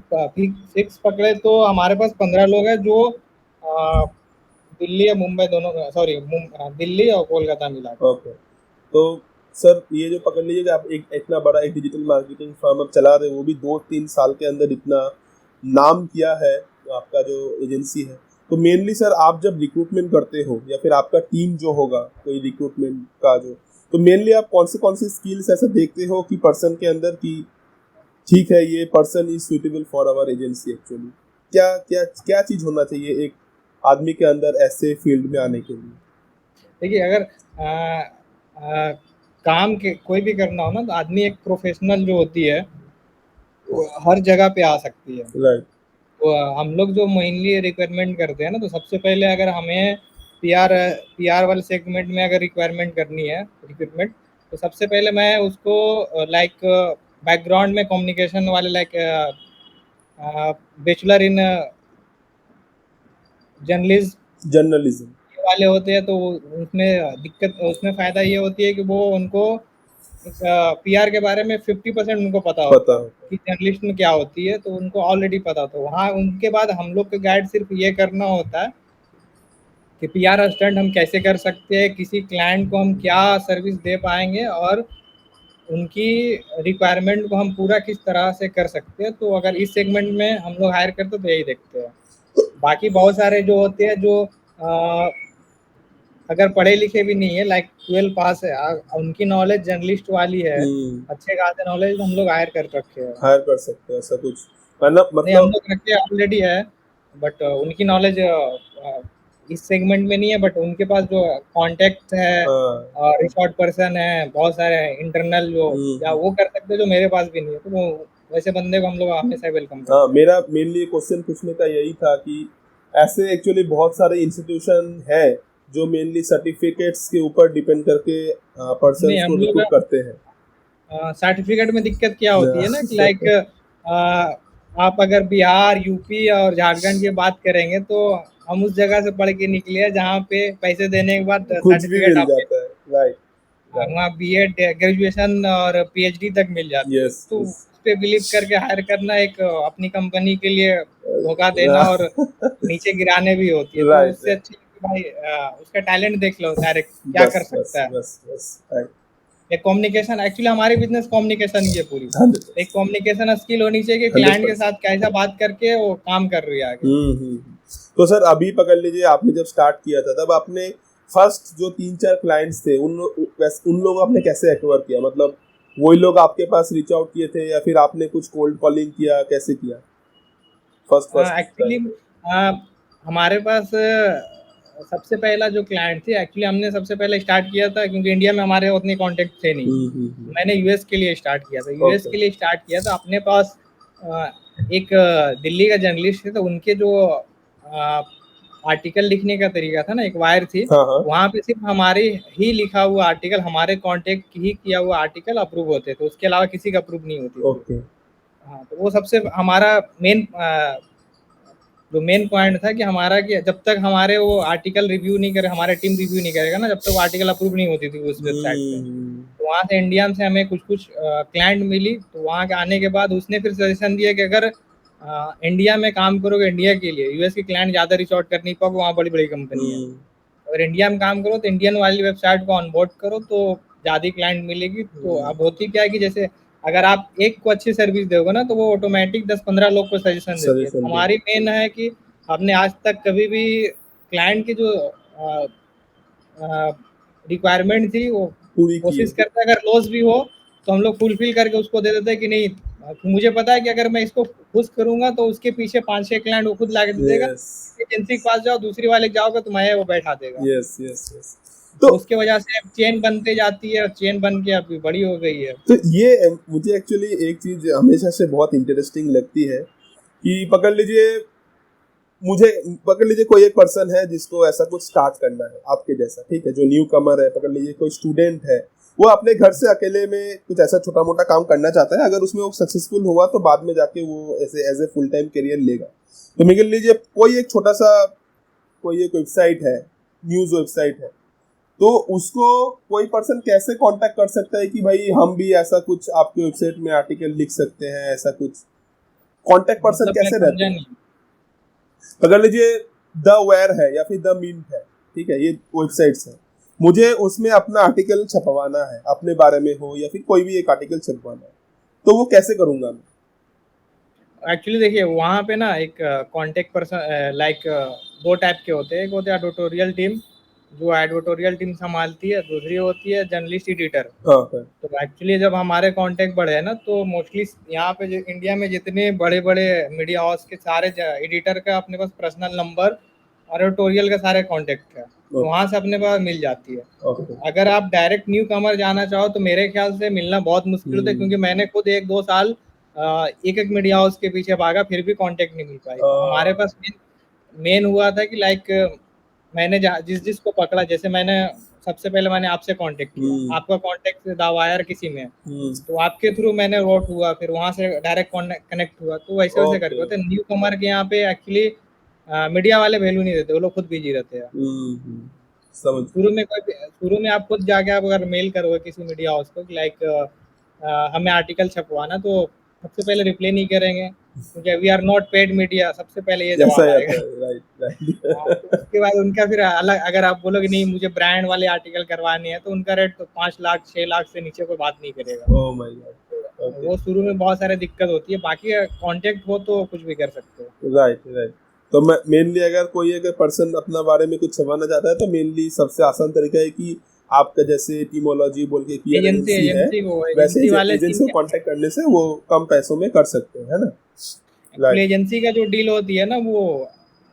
पकड़े तो हमारे पास 15 लोग हैं जो अ, दिल्ली या मुंबई दोनों, सॉरी दिल्ली और कोलकाता मिला के। ओके। तो सर ये जो पकड़ लीजिए कि आप एक इतना बड़ा एक डिजिटल मार्केटिंग फर्म आप चला रहे हो, वो भी 2-3 साल के अंदर इतना नाम किया है आपका जो एजेंसी है, तो मेनली सर आप जब रिक्रूटमेंट करते हो या फिर आपका टीम जो होगा कोई रिक्रूटमेंट का जो, तो मेनली आप कौन सी स्किल्स ऐसा देखते हो कि पर्सन के अंदर की ठीक है ये person is suitable for our agency actually, क्या क्या क्या चीज होना चाहिए एक आदमी के अंदर ऐसे फील्ड में आने के लिए? देखिए, अगर काम के कोई भी करना हो ना, तो आदमी एक प्रोफेशनल जो होती है वो हर जगह पे आ सकती है। राइट। तो हम लोग जो मेनली रिक्वायरमेंट करते हैं ना, तो सबसे पहले अगर हमें पीआर पीआर वाले सेगमेंट में अगर रिक्वायरमेंट करनी है रिक्रूटमेंट, तो सबसे पहले मैं उसको लाइक बैकग्राउंड में कम्युनिकेशन वाले like bachelor in journalism journalism. वाले होते हैं, तो उसमें फ़ायदा ये होती है कि वो उनको पीआर के बारे में 50% उनको पता पता होता है होता कि जर्नलिस्ट में क्या होती है, तो उनको ऑलरेडी पता होता है। वहाँ उनके बाद हम लोग का गाइड सिर्फ ये करना होता है कि पीआर असिस्टेंट हम कैसे कर सकते हैं, किसी क्लाइंट को हम क्या सर्विस दे पाएंगे और उनकी रिक्वायरमेंट को हम पूरा किस तरह से कर सकते हैं। तो अगर इस सेगमेंट में हम लोग हायर करते हैं तो यही देखते हैं। बाकी बहुत सारे जो होते हैं जो अगर पढ़े लिखे भी नहीं है, लाइक 12 पास है, उनकी नॉलेज जर्नलिस्ट वाली है, अच्छे खासे नॉलेज, हम लोग हायर कर रखे हैं। हायर कर सकते हैं ऐसा कुछ, मतलब नहीं, हम मतलब लोग रखे ऑलरेडी है, बट उनकी नॉलेज इस सेगमेंट में नहीं है, बट उनके पास जो कॉन्टेक्ट है हाँ। और रिसोर्ट पर्सन है, बहुत सारे इंटरनल जो या वो कर सकते हैं जो मेरे पास भी नहीं है, तो वो वैसे बंदे को हम लोग हमेशा वेलकम करते हाँ, हैं। मेरा मेनली क्वेश्चन पूछने का यही था कि ऐसे एक्चुअली बहुत सारे इंस्टीट्यूशन है जो मेनली सर्टिफिकेट्स के ऊपर डिपेंड करके नहीं, पर्सन्स को हम लोग रिक्रूट करते हैं। सर्टिफिकेट में दिक्कत क्या होती है ना कि लाइक हाँ। आप अगर बिहार, यूपी और झारखंड की बात करेंगे तो हम उस जगह से पढ़ के निकले हैं जहाँ पे पैसे देने के बाद कुछ भी सर्टिफिकेट मिल आपके जाता है। राइट। राइट। वहाँ बीएड, ग्रेजुएशन और पीएचडी तक मिल जाती है, यस। तो यस। उस पे बिलीव करके हायर करना एक अपनी कंपनी के लिए धोखा देना और नीचे गिराने भी होती है, तो राइट। उससे अच्छा है कि भाई उसका टैलेंट देख लो डायरेक्ट क्या बस कर बस सकता है। बस बस। राइट। एक कम्युनिकेशन, एक्चुअली हमारी बिजनेस कम्युनिकेशन की है पूरी। 100%। एक कम्युनिकेशन स्किल होनी चाहिए कि क्लाइंट के 100%। साथ कैसा बात करके वो काम कर रही है आगे। तो सर अभी पकड़ लीजिए, आपने जब स्टार्ट किया था तब आपने फर्स्ट जो 3-4 क्लाइंट्स थे उन लोग आपने कैसे एक्वायर किया, मतलब वही लोग आपके पास रीच आउट किए थे या फिर आपने कुछ कोल्ड कॉलिंग किया, कैसे किया फर्स्ट फर्स्ट एक्चुअली टाइम पे? हमारे पास सबसे पहला जो क्लाइंट थी, एक्चुअली हमने सबसे पहले स्टार्ट किया था क्योंकि इंडिया में हमारे उतने कॉन्टेक्ट थे नहीं, मैंने यूएस के लिए स्टार्ट किया था। US okay. के लिए स्टार्ट किया था अपने पास एक दिल्ली का जर्नलिस्ट थे, तो उनके जो आर्टिकल लिखने का तरीका था ना, एक वायर थी, हाँ हाँ। वहाँ पे सिर्फ हमारे ही लिखा हुआ आर्टिकल, हमारे कॉन्टेक्ट ही किया हुआ आर्टिकल अप्रूव होते थे, उसके अलावा किसी का अप्रूव नहीं होती थी। ओके। हाँ, तो वो सबसे हमारा मेन जो मेन पॉइंट था कि हमारा कि जब तक हमारे वो आर्टिकल रिव्यू नहीं करे, हमारे टीम रिव्यू नहीं करेगा ना, जब तक वो आर्टिकल अप्रूव नहीं होती थी उस वेबसाइट पे। तो वहाँ से इंडिया से हमें कुछ कुछ क्लाइंट मिली, तो वहाँ के आने के बाद उसने फिर सजेशन दिया कि अगर इंडिया में काम करोगे इंडिया के लिए, यूएस के क्लाइंट ज़्यादा रिच आउट कर नहीं पाओगे, वहाँ बड़ी बड़ी कंपनी है। अगर इंडिया में काम करो तो इंडियन वाली वेबसाइट को ऑनबोर्ड करो तो ज़्यादा क्लाइंट मिलेगी। तो अब होती क्या है कि जैसे अगर आप एक को अच्छी सर्विस दोगे ना, तो वो ऑटोमेटिक 10-15 लोग को सजेशन देती है। तो सजेशन दे। हमारी मेन है कि हमने आज तक कभी भी क्लाइंट की जो रिक्वायरमेंट थी वो पूरी की कोशिश है। करते हैं, अगर लॉस भी हो तो हम लोग फुलफिल करके उसको दे देते हैं कि नहीं, मुझे पता है कि अगर मैं इसको खुश करूंगा तो उसके पीछे 5-6 क्लाइंट वो खुद ला के दे देगा। यस एजेंसी के पास जाओ, दूसरी वाले के जाओगे तो मैं वो बैठा देगा। Yes yes yes. तो तो उसके वजह से अब चेन बनते जाती है और चेन बन के अभी बड़ी हो गई है। तो ये मुझे एक्चुअली एक चीज हमेशा से बहुत इंटरेस्टिंग लगती है कि पकड़ लीजिए कोई एक पर्सन है जिसको ऐसा कुछ स्टार्ट करना है आपके जैसा, ठीक है, जो न्यू कमर है, पकड़ लीजिए कोई स्टूडेंट है, वो अपने घर से अकेले में कुछ ऐसा छोटा मोटा काम करना चाहता है, अगर उसमें वो सक्सेसफुल हुआ तो बाद में जाके वो ऐसे as a full time career लेगा। तो निकल लीजिए कोई एक छोटा सा कोई एक वेबसाइट है, न्यूज वेबसाइट है, तो उसको कोई पर्सन कैसे कांटेक्ट कर सकता है कि भाई हम भी ऐसा कुछ आपके वेबसाइट में आर्टिकल लिख सकते हैं, ऐसा कुछ कांटेक्ट पर्सन मतलब मैं कैसे रहते समझा हैं? नहीं। अगर लीजिए द वेयर है या फिर द मिंट है, ठीक है, ये वेबसाइट्स है, मुझे उसमें अपना आर्टिकल छपवाना है, अपने बारे में हो या फिर कोई भी एक आर्टिकल छपवाना है, तो वो कैसे करूंगा मैं? एक्चुअली देखिए वहाँ पे ना एक कांटेक्ट पर्सन लाइक दो टाइप के होते हैं। एक होते हैं एडिटोरियल टीम, जो एडिटोरियल टीम संभालती है, दूसरी होती है जर्नलिस्ट एडिटर। हाँ हाँ। तो एक्चुअली जब हमारे कांटेक्ट बढ़े हैं ना, तो मोस्टली यहाँ पे इंडिया में जितने बड़े बड़े मीडिया हाउस के सारे एडिटर का अपने पास पर्सनल नंबर और एडिटोरियल का सारे कांटेक्ट है, तो वहाँ से अपने पास मिल जाती है। ओके। अगर आप डायरेक्ट न्यू कमर जाना चाहो तो मेरे ख्याल से मिलना बहुत मुश्किल होता है, क्योंकि मैंने खुद 1-2 साल एक एक मीडिया हाउस के पीछे भागा, फिर भी कांटेक्ट नहीं मिल पाई। तो हमारे पास मेन हुआ था कि लाइक मैंने जिस जिस को पकड़ा, जैसे मैंने सबसे पहले मैंने आपसे कांटेक्ट किया, आपका कांटेक्ट दावायर किसी में, तो आपके थ्रू मैंने रोट हुआ, फिर वहां से डायरेक्ट कनेक्ट हुआ, तो वैसे वैसे करके होते हैं। न्यू कमर के यहाँ पे एक्चुअली मीडिया वाले वैल्यू नहीं देते, वो लोग खुद बिजी रहते हैं। समझ। शुरू में आप खुद जाके आप अगर मेल करोगे किसी मीडिया हाउस को कि लाइक हमें आर्टिकल छपवाना, तो सबसे पहले रिप्लाई नहीं करेंगे, क्योंकि we are not paid media, सबसे पहले ये ऐसा जवाब ही आएगा। आता है। राइट हाँ, राइट। तो उसके बाद उनका फिर अलग, अगर आप बोलोगे नहीं मुझे ब्रांड वाले आर्टिकल करवाने हैं, तो उनका रेट तो 5 लाख 6 लाख से नीचे कोई बात नहीं करेगा। Oh my God. ओके। वो शुरू में बहुत सारे दिक्कत होती है, बाकी कांटेक्ट हो तो कुछ भी कर सकते हो। Right right. तो मैं मेनली अगर कोई अगर पर्सन अपना बारे में कुछ छपाना चाहता है तो मेनली सबसे आसान तरीका है कि आपका जैसे टीमोलॉजी बोल के PR एजेंसी एजेंसी है, एजेंसी वो वैसे एजेंसी वाले एजेंसी को कांटेक्ट करने से वो कम पैसों में कर सकते हैं, है ना? एक्चुअली एजेंसी का जो डील होती है ना, वो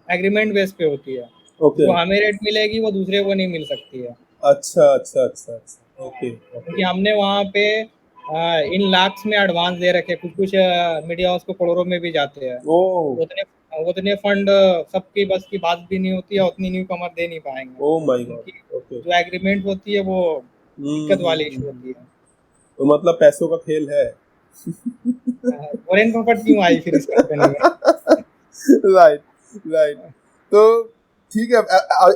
एग्रीमेंट बेस पे होती है। ओके। जो हमें रेट मिलेगी वो दूसरे को नहीं मिल सकती है, अच्छा अच्छा अच्छा अच्छा, ओके क्योंकि ओके। हमने वहाँ पे इन लाख्स में एडवांस दे रखे, कुछ कुछ मीडिया हाउस को करोड़ों में भी जाते हैं। ओह। उतने उतने फंड सबकी बस की बात भी नहीं होती है, उतनी न्यू कमर दे नहीं पाएंगे, ओह माय उनकी गॉड, ओके। जो एग्रीमेंट होती है वो दिक्कत वाली इशू होती है। तो मतलब पैसों का खेल है। वॉरेन बफेट क्यों आई फिर इस कंपनी में? Right right. तो ठीक है,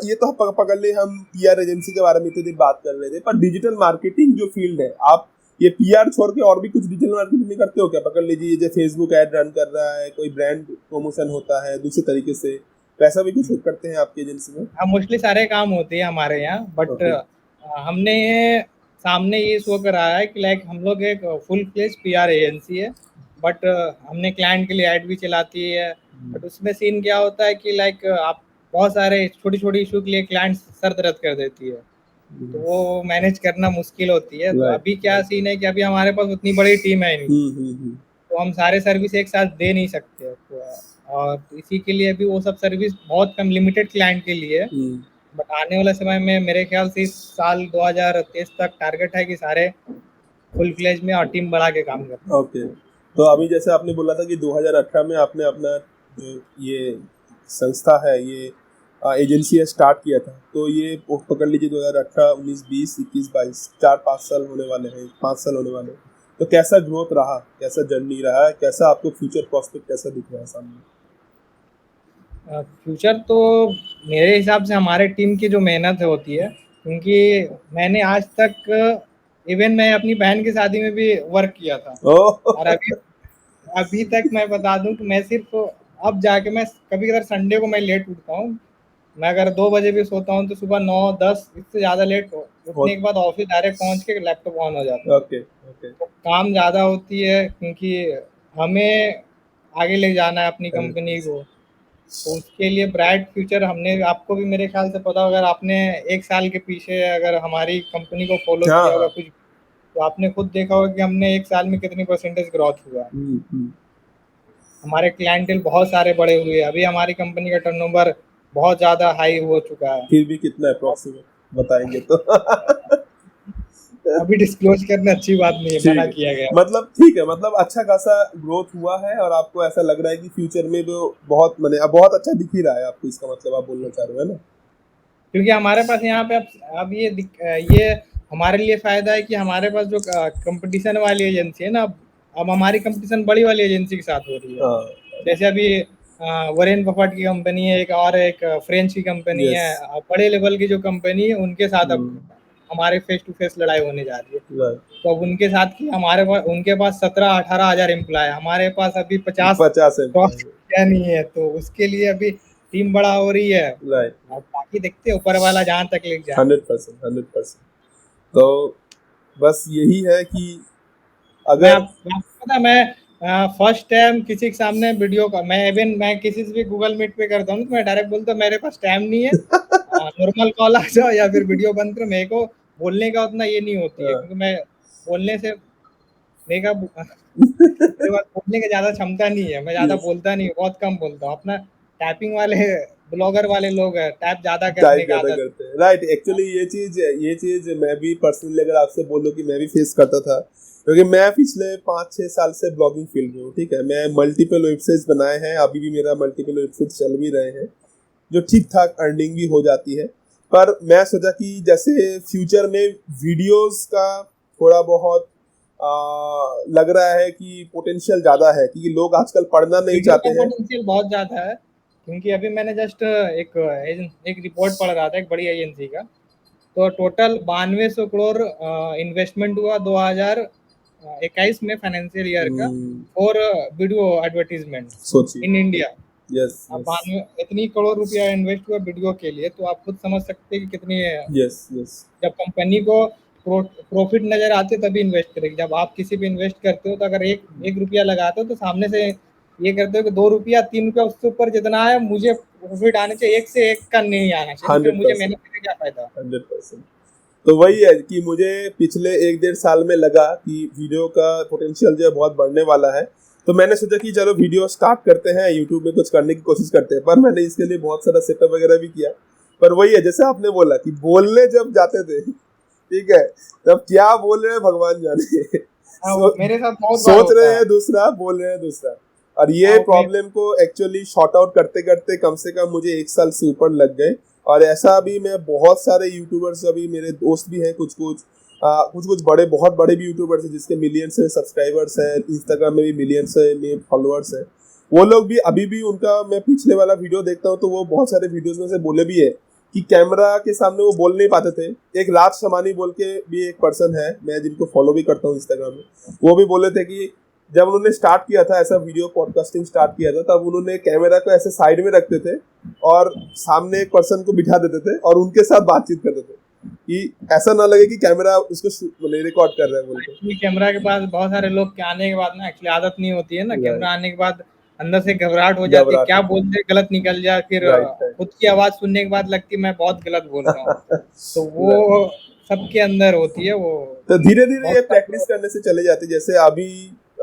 ये तो पकड़ ले, हम पीआर एजेंसी के बारे में इतनी देर बात कर रहे थे, पर डिजिटल मार्केटिंग जो फील्ड है, आप ये पीआर छोड़ के और भी कुछ डिजिटल मार्केटिंग में करते हो क्या? पकड़ लीजिए जो फेसबुक ऐड रन कर रहा है, कोई ब्रांड प्रमोशन होता है दूसरे तरीके से, वैसा भी कुछ करते हैं आपकी एजेंसी में? हाँ, मोस्टली सारे काम होते हैं हमारे यहाँ, बट ओके। हमने ये सामने ये शो करा है कि लाइक हम लोग एक फुल फ्लेज पीआर एजेंसी है, बट हमने क्लाइंट के लिए ऐड भी चलाती है। बट उसमें सीन क्या होता है कि लाइक आप बहुत सारे छोटी छोटी इशू के लिए क्लाइंट सर दर्द कर देती है, तो वो मैनेज करना मुश्किल होती है। तो अभी क्या सीन है कि अभी हमारे पास उतनी बड़ी टीम है नहीं, तो हम सारे सर्विस एक साथ दे नहीं सकते, तो और इसी के लिए भी वो सब सर्विस बहुत कम लिमिटेड क्लाइंट के लिए। बट आने वाले समय में मेरे ख्याल से इस साल 2023 तक टारगेट है कि सारे फुल फ्लेज में और टीम बढ़ा के काम करते हैं। ओके। तो अभी जैसे आपने बोला था कि 2018 में आपने अपना जो ये संस्था है, ये एजेंसी है, स्टार्ट किया था, तो ये पकड़ लीजिए 2018, 19, 20, 21, 22, 4-5 साल होने वाले हैं, 5 साल होने वाले हैं। तो कैसा ग्रोथ रहा, कैसा जर्नी रहा है, कैसा आपको फ्यूचर प्रोस्पेक्ट कैसा दिख रहा है सामने? फ्यूचर तो मेरे हिसाब से हमारे टीम की जो मेहनत होती है, क्योंकि मैंने आज तक इवन मैं अपनी बहन की शादी में भी वर्क किया था, और अभी तक मैं बता दूं कि मैं सिर्फ अब जाके मैं कभी कभार संडे को मैं लेट उठता हूँ। मैं अगर 2 बजे भी सोता हूँ तो सुबह 9-10, इससे ज़्यादा लेट उठने के बाद ऑफिस डायरेक्ट पहुँच के लैपटॉप ऑन हो जाता है। Okay okay. तो काम ज़्यादा होती है, क्योंकि हमें आगे ले जाना है अपनी कंपनी को, तो उसके लिए ब्राइट फ्यूचर हमने, आपको भी मेरे ख्याल से पता होगा, अगर आपने 1 साल के पीछे अगर हमारी कंपनी को फॉलो हाँ किया होगा हाँ। कुछ, तो आपने खुद देखा होगा कि हमने 1 साल में कितनी परसेंटेज ग्रोथ हुआ है। हमारे क्लाइंटेल बहुत सारे बड़े हुए हैं, अभी हमारी कंपनी का टर्नओवर बहुत ज़्यादा हाई हो चुका है। फिर भी कितना अप्रोक्सीमेट बताएंगे तो? अभी डिस्क्लोज करना अच्छी बात नहीं है, मना ठीक है, किया गया। मतलब ठीक है, मतलब अच्छा खासा ग्रोथ हुआ है और आपको ऐसा लग रहा है कि फ्यूचर में तो बहुत मैंने अब बहुत अच्छा दिख ही रहा है आपको, इसका मतलब आप बोलना चाह रहे हो, है ना? क्योंकि हमारे पास यहाँ पे अब ये हमारे लिए फायदा है कि हमारे पास जो कंपटीशन वाली एजेंसी है ना, अब हमारी कंपटीशन बड़ी वाली एजेंसी के साथ हो रही है। हाँ। जैसे अभी वॉरेन बफेट की कंपनी है एक, और एक फ्रेंच की कंपनी यस। है, बड़े लेवल की जो कंपनी है उनके साथ अब हमारे फेस टू फेस लड़ाई होने जा रही है। तो अब उनके साथ की हमारे पास, उनके पास 17-18 हज़ार एम्प्लॉय है, हमारे पास अभी 50 50 क्या नहीं है, तो उसके लिए अभी टीम बड़ा हो रही है। राइट। और बाकी देखते हैं ऊपर वाला जहाँ तक ले जाए। 100%, 100%। तो बस यही है कि मैं अगर आपको पता, मैं फर्स्ट टाइम किसी के सामने वीडियो का, मैं किसी से भी गूगल मीट पे करता हूँ तो मैं डायरेक्ट बोलता हूँ मेरे पास टाइम नहीं है, नॉर्मल कॉल आ जाओ या फिर वीडियो बंद करो। मेरे को बोलने का उतना ये नहीं होती है, क्योंकि मैं बोलने से मेरे पास बोलने की ज़्यादा क्षमता नहीं है, मैं ज़्यादा yes, बोलता नहीं, बहुत कम बोलता हूँ। अपना टाइपिंग वाले ब्लॉगर वाले लोग हैं, टाइप ज़्यादा टाइप करने का ज्यादा आदत। करते हैं, राइट। एक्चुअली ये चीज मैं भी पर्सनली अगर आपसे बोलूं कि मैं भी फेस करता था, क्योंकि मैं पिछले 5-6 साल से ब्लॉगिंग फील्ड में हूँ, ठीक है। मैं मल्टीपल वेबसाइट्स बनाए हैं, अभी भी मेरा मल्टीपल वेबसाइट्स चल भी रहे हैं, जो ठीक ठाक अर्निंग भी हो जाती है। पर मैं सोचा कि जैसे फ्यूचर में वीडियोस का थोड़ा बहुत लग रहा है कि पोटेंशियल ज्यादा है, क्योंकि लोग आजकल पढ़ना नहीं वीडियो चाहते का हैं। पोटेंशियल बहुत ज़्यादा है, क्योंकि अभी मैंने जस्ट एक रिपोर्ट पढ़ रहा था एक बड़ी एजेंसी का, तो टोटल 9200 करोड़ इन्वेस्टमेंट हुआ 2021 में फाइनेंशियल ईयर का, और वीडियो एडवर्टीजमेंट सोचिए। In India. यस अब 92 इतनी करोड़ रुपया इन्वेस्ट हुआ वीडियो के लिए, तो आप खुद समझ सकते हैं कि कितनी है। Yes yes. जब कंपनी को प्रॉफिट नजर आते तभी इन्वेस्ट करेगी। जब आप किसी पे इन्वेस्ट करते हो तो अगर एक रुपया लगाते हो तो सामने से ये करते हो कि 2 रुपया 3 रुपया उससे ऊपर जितना है मुझे प्रॉफिट आने चाहिए, एक से एक का नहीं आना चाहिए, तो फिर मुझे 100%, मेहनत करके क्या फायदा। 100%। तो वही है कि मुझे पिछले 1-1.5 साल में लगा कि वीडियो का पोटेंशियल जो है बहुत बढ़ने वाला है, तो मैंने सोचा कि चलो वीडियो स्टार्ट करते हैं, यूट्यूब में कुछ करने की कोशिश करते हैं। पर मैंने इसके लिए बहुत सारा सेटअप वगैरह भी किया, पर वही है जैसे आपने बोला कि बोलने जब जाते थे, ठीक है, तब क्या बोल रहे हैं भगवान जाने। हाँ, मेरे साथ बहुत बार सोच होता रहे है। हैं दूसरा, बोल रहे हैं दूसरा। और ये हाँ, प्रॉब्लम को एक्चुअली शॉर्ट आउट करते करते कम से कम मुझे 1 साल से ऊपर लग गए। और ऐसा भी मैं बहुत सारे यूट्यूबर्स, अभी मेरे दोस्त भी हैं कुछ कुछ बड़े, बहुत बड़े भी यूट्यूबर्स हैं जिसके मिलियंस है सब्सक्राइबर्स हैं, इंस्टाग्राम में भी मिलियंस है फॉलोअर्स हैं। वो लोग भी अभी भी, उनका मैं पिछले वाला वीडियो देखता हूँ तो वो बहुत सारे वीडियोस में से बोले भी है कि कैमरा के सामने वो बोल नहीं पाते थे। एक राज शमानी बोल के भी एक पर्सन है, मैं जिनको फॉलो भी करता हूँ इंस्टाग्राम में, वो भी बोले थे कि जब उन्होंने स्टार्ट किया था ऐसा वीडियो पॉडकास्टिंग स्टार्ट किया था, तब उन्होंने कैमरा को ऐसे साइड में रखते थे और सामने एक पर्सन को बिठा देते थे और उनके साथ बातचीत करते थे कि ऐसा ना लगे कि कैमरा उसको रिकॉर्ड कर रहा है बोल के। कैमरा के पास बहुत सारे लोग के आने के बाद ना एक्चुअली आदत नहीं होती है ना, कैमरा आने के बाद अंदर से घबराहट हो जाती है, क्या बोलते गलत निकल जाए, फिर खुद की आवाज सुनने के बाद लगती है मैं बहुत गलत बोल रहा हूँ। तो वो सबके अंदर होती है वो। तो धीरे धीरे ये प्रैक्टिस करने से चले जाते। जैसे अभी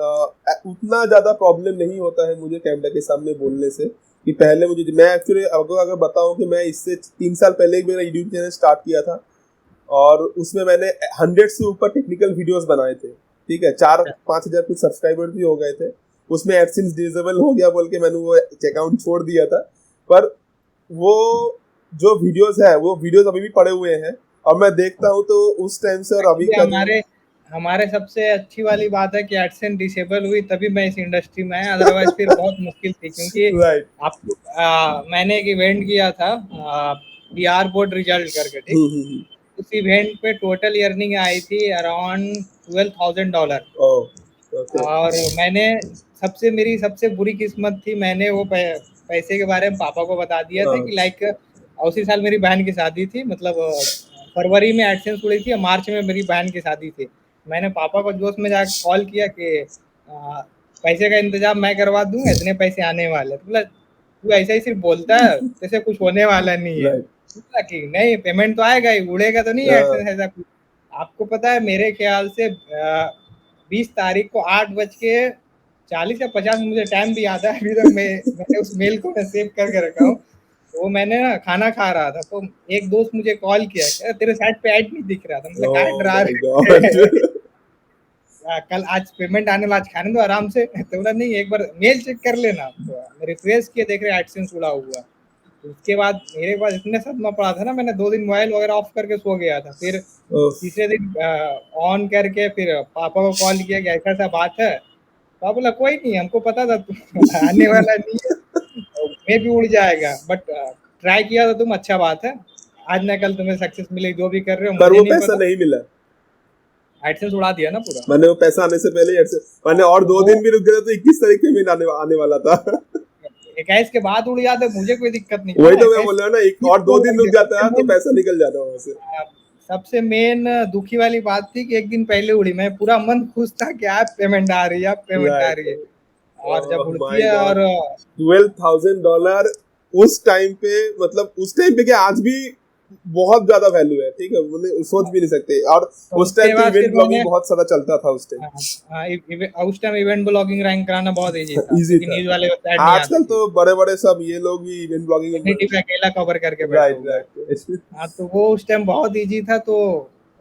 उतना ज्यादा प्रॉब्लम नहीं होता है मुझे कैमरा के सामने बोलने से, कि पहले मुझे, मैं एक्चुअली अगर बताऊं कि मैं इससे 3 साल पहले एक मेरा यूट्यूब चैनल स्टार्ट किया था और उसमें मैंने 100 से ऊपर टेक्निकल वीडियोस बनाए थे, ठीक है, 4-5 हजार कुछ सब्सक्राइबर भी हो गए थे। उसमें एडसेंस डिसेबल हो गया बोल के मैंने वो अकाउंट छोड़ दिया था, पर वो जो वीडियोस है वो वीडियोस अभी भी पड़े हुए हैं और मैं देखता हूँ तो उस टाइम से और अभी का हमारे सबसे अच्छी वाली बात है कि एडसेंस डिसेबल हुई तभी मैं इस इंडस्ट्री में आया, अदरवाइज फिर बहुत मुश्किल थी। क्योंकि मैंने एक इवेंट किया था बिहार बोर्ड रिजल्ट करके, ठीक, उस इवेंट पे टोटल अर्निंग आई थी अराउंड $12,000। और मैंने मेरी सबसे बुरी किस्मत थी, मैंने वो पैसे के बारे में पापा को बता दिया था कि लाइक उसी साल मेरी बहन की शादी थी, मतलब फरवरी में एडसेंस उड़ी थी, मार्च में मेरी बहन की शादी थी। मैंने पापा को जोश में जाकर कॉल किया कि पैसे का इंतजाम मैं करवा दूंगा, इतने पैसे आने वाले। तो तू ऐसा ही सिर्फ बोलता है, जैसे कुछ होने वाला नहीं है। कि नहीं, पेमेंट तो आएगा ही, उड़ेगा तो नहीं एडसेंस ऐसा कुछ। आपको पता है मेरे ख्याल से 20 तारीख को 8:40 या 50, मुझे टाइम भी याद है अभी तक। मैंने उस मेल को मैं सेव करके रखा हूँ। वो मैंने ना खाना खा रहा था तो एक दोस्त मुझे कॉल किया, तेरे साइड पे ऐड नहीं दिख रहा था, मतलब क्या डरा रहे कल आज पेमेंट आने वाला, आज खाने दो आराम से। तो बोला नहीं, एक बार मेल चेक कर लेना। तो रिफ्रेश किए, देख रहे एडसेंस उड़ा हुआ। उसके बाद मेरे पास इतने सदमा पड़ा था ना, मैंने 2 दिन मोबाइल वगैरह ऑफ करके सो गया था। फिर तीसरे दिन ऑन करके फिर पापा को कॉल किया कि ऐसा ऐसा बात है। पापा बोला कोई नहीं, हमको पता था आने वाला नहीं है, मैं भी उड़ जाएगा, बट ट्राई किया तो तुम, अच्छा बात है, आज ना कल तुम्हें सक्सेस मिलेगी जो भी कर रहे हो। पर वो पैसा नहीं मिला, एडसेंस उड़ा दिया ना पूरा। मैंने वो पैसा आने से पहले मैंने और 2 दिन भी रुक गया तो 21 तारीख में आने वाला था। 21 के बाद उड़ जाता, मुझे कोई दिक्कत नहीं। वही तो मैं बोल रहा हूँ ना, एक और 2 दिन रुक जाता है तो पैसा निकल जाता वहां से। सबसे मेन दुखी वाली बात थी कि एक दिन पहले उड़ी, मैं पूरा मन खुश था कि आप पेमेंट आ रही है, आप पेमेंट आ रही है। और जब उड़ती है और $12,000 उस टाइम पे, मतलब उस टाइम पे क्या आज भी बहुत ज्यादा वैल्यू है, ठीक है, मैंने सोच भी नहीं सकते। और उस टाइम पे इवेंट ब्लॉगिंग बहुत सारा चलता था उस टाइम। उस टाइम इवेंट ब्लॉगिंग रैंक कराना बहुत इजी था, इजी था। न्यूज़ वाले आजकल तो बड़े-बड़े सब ये लोग भी इवेंट ब्लॉगिंग अकेला कवर करके बैठे हुए हैं। हाँ, तो वो उस टाइम बहुत इजी था। तो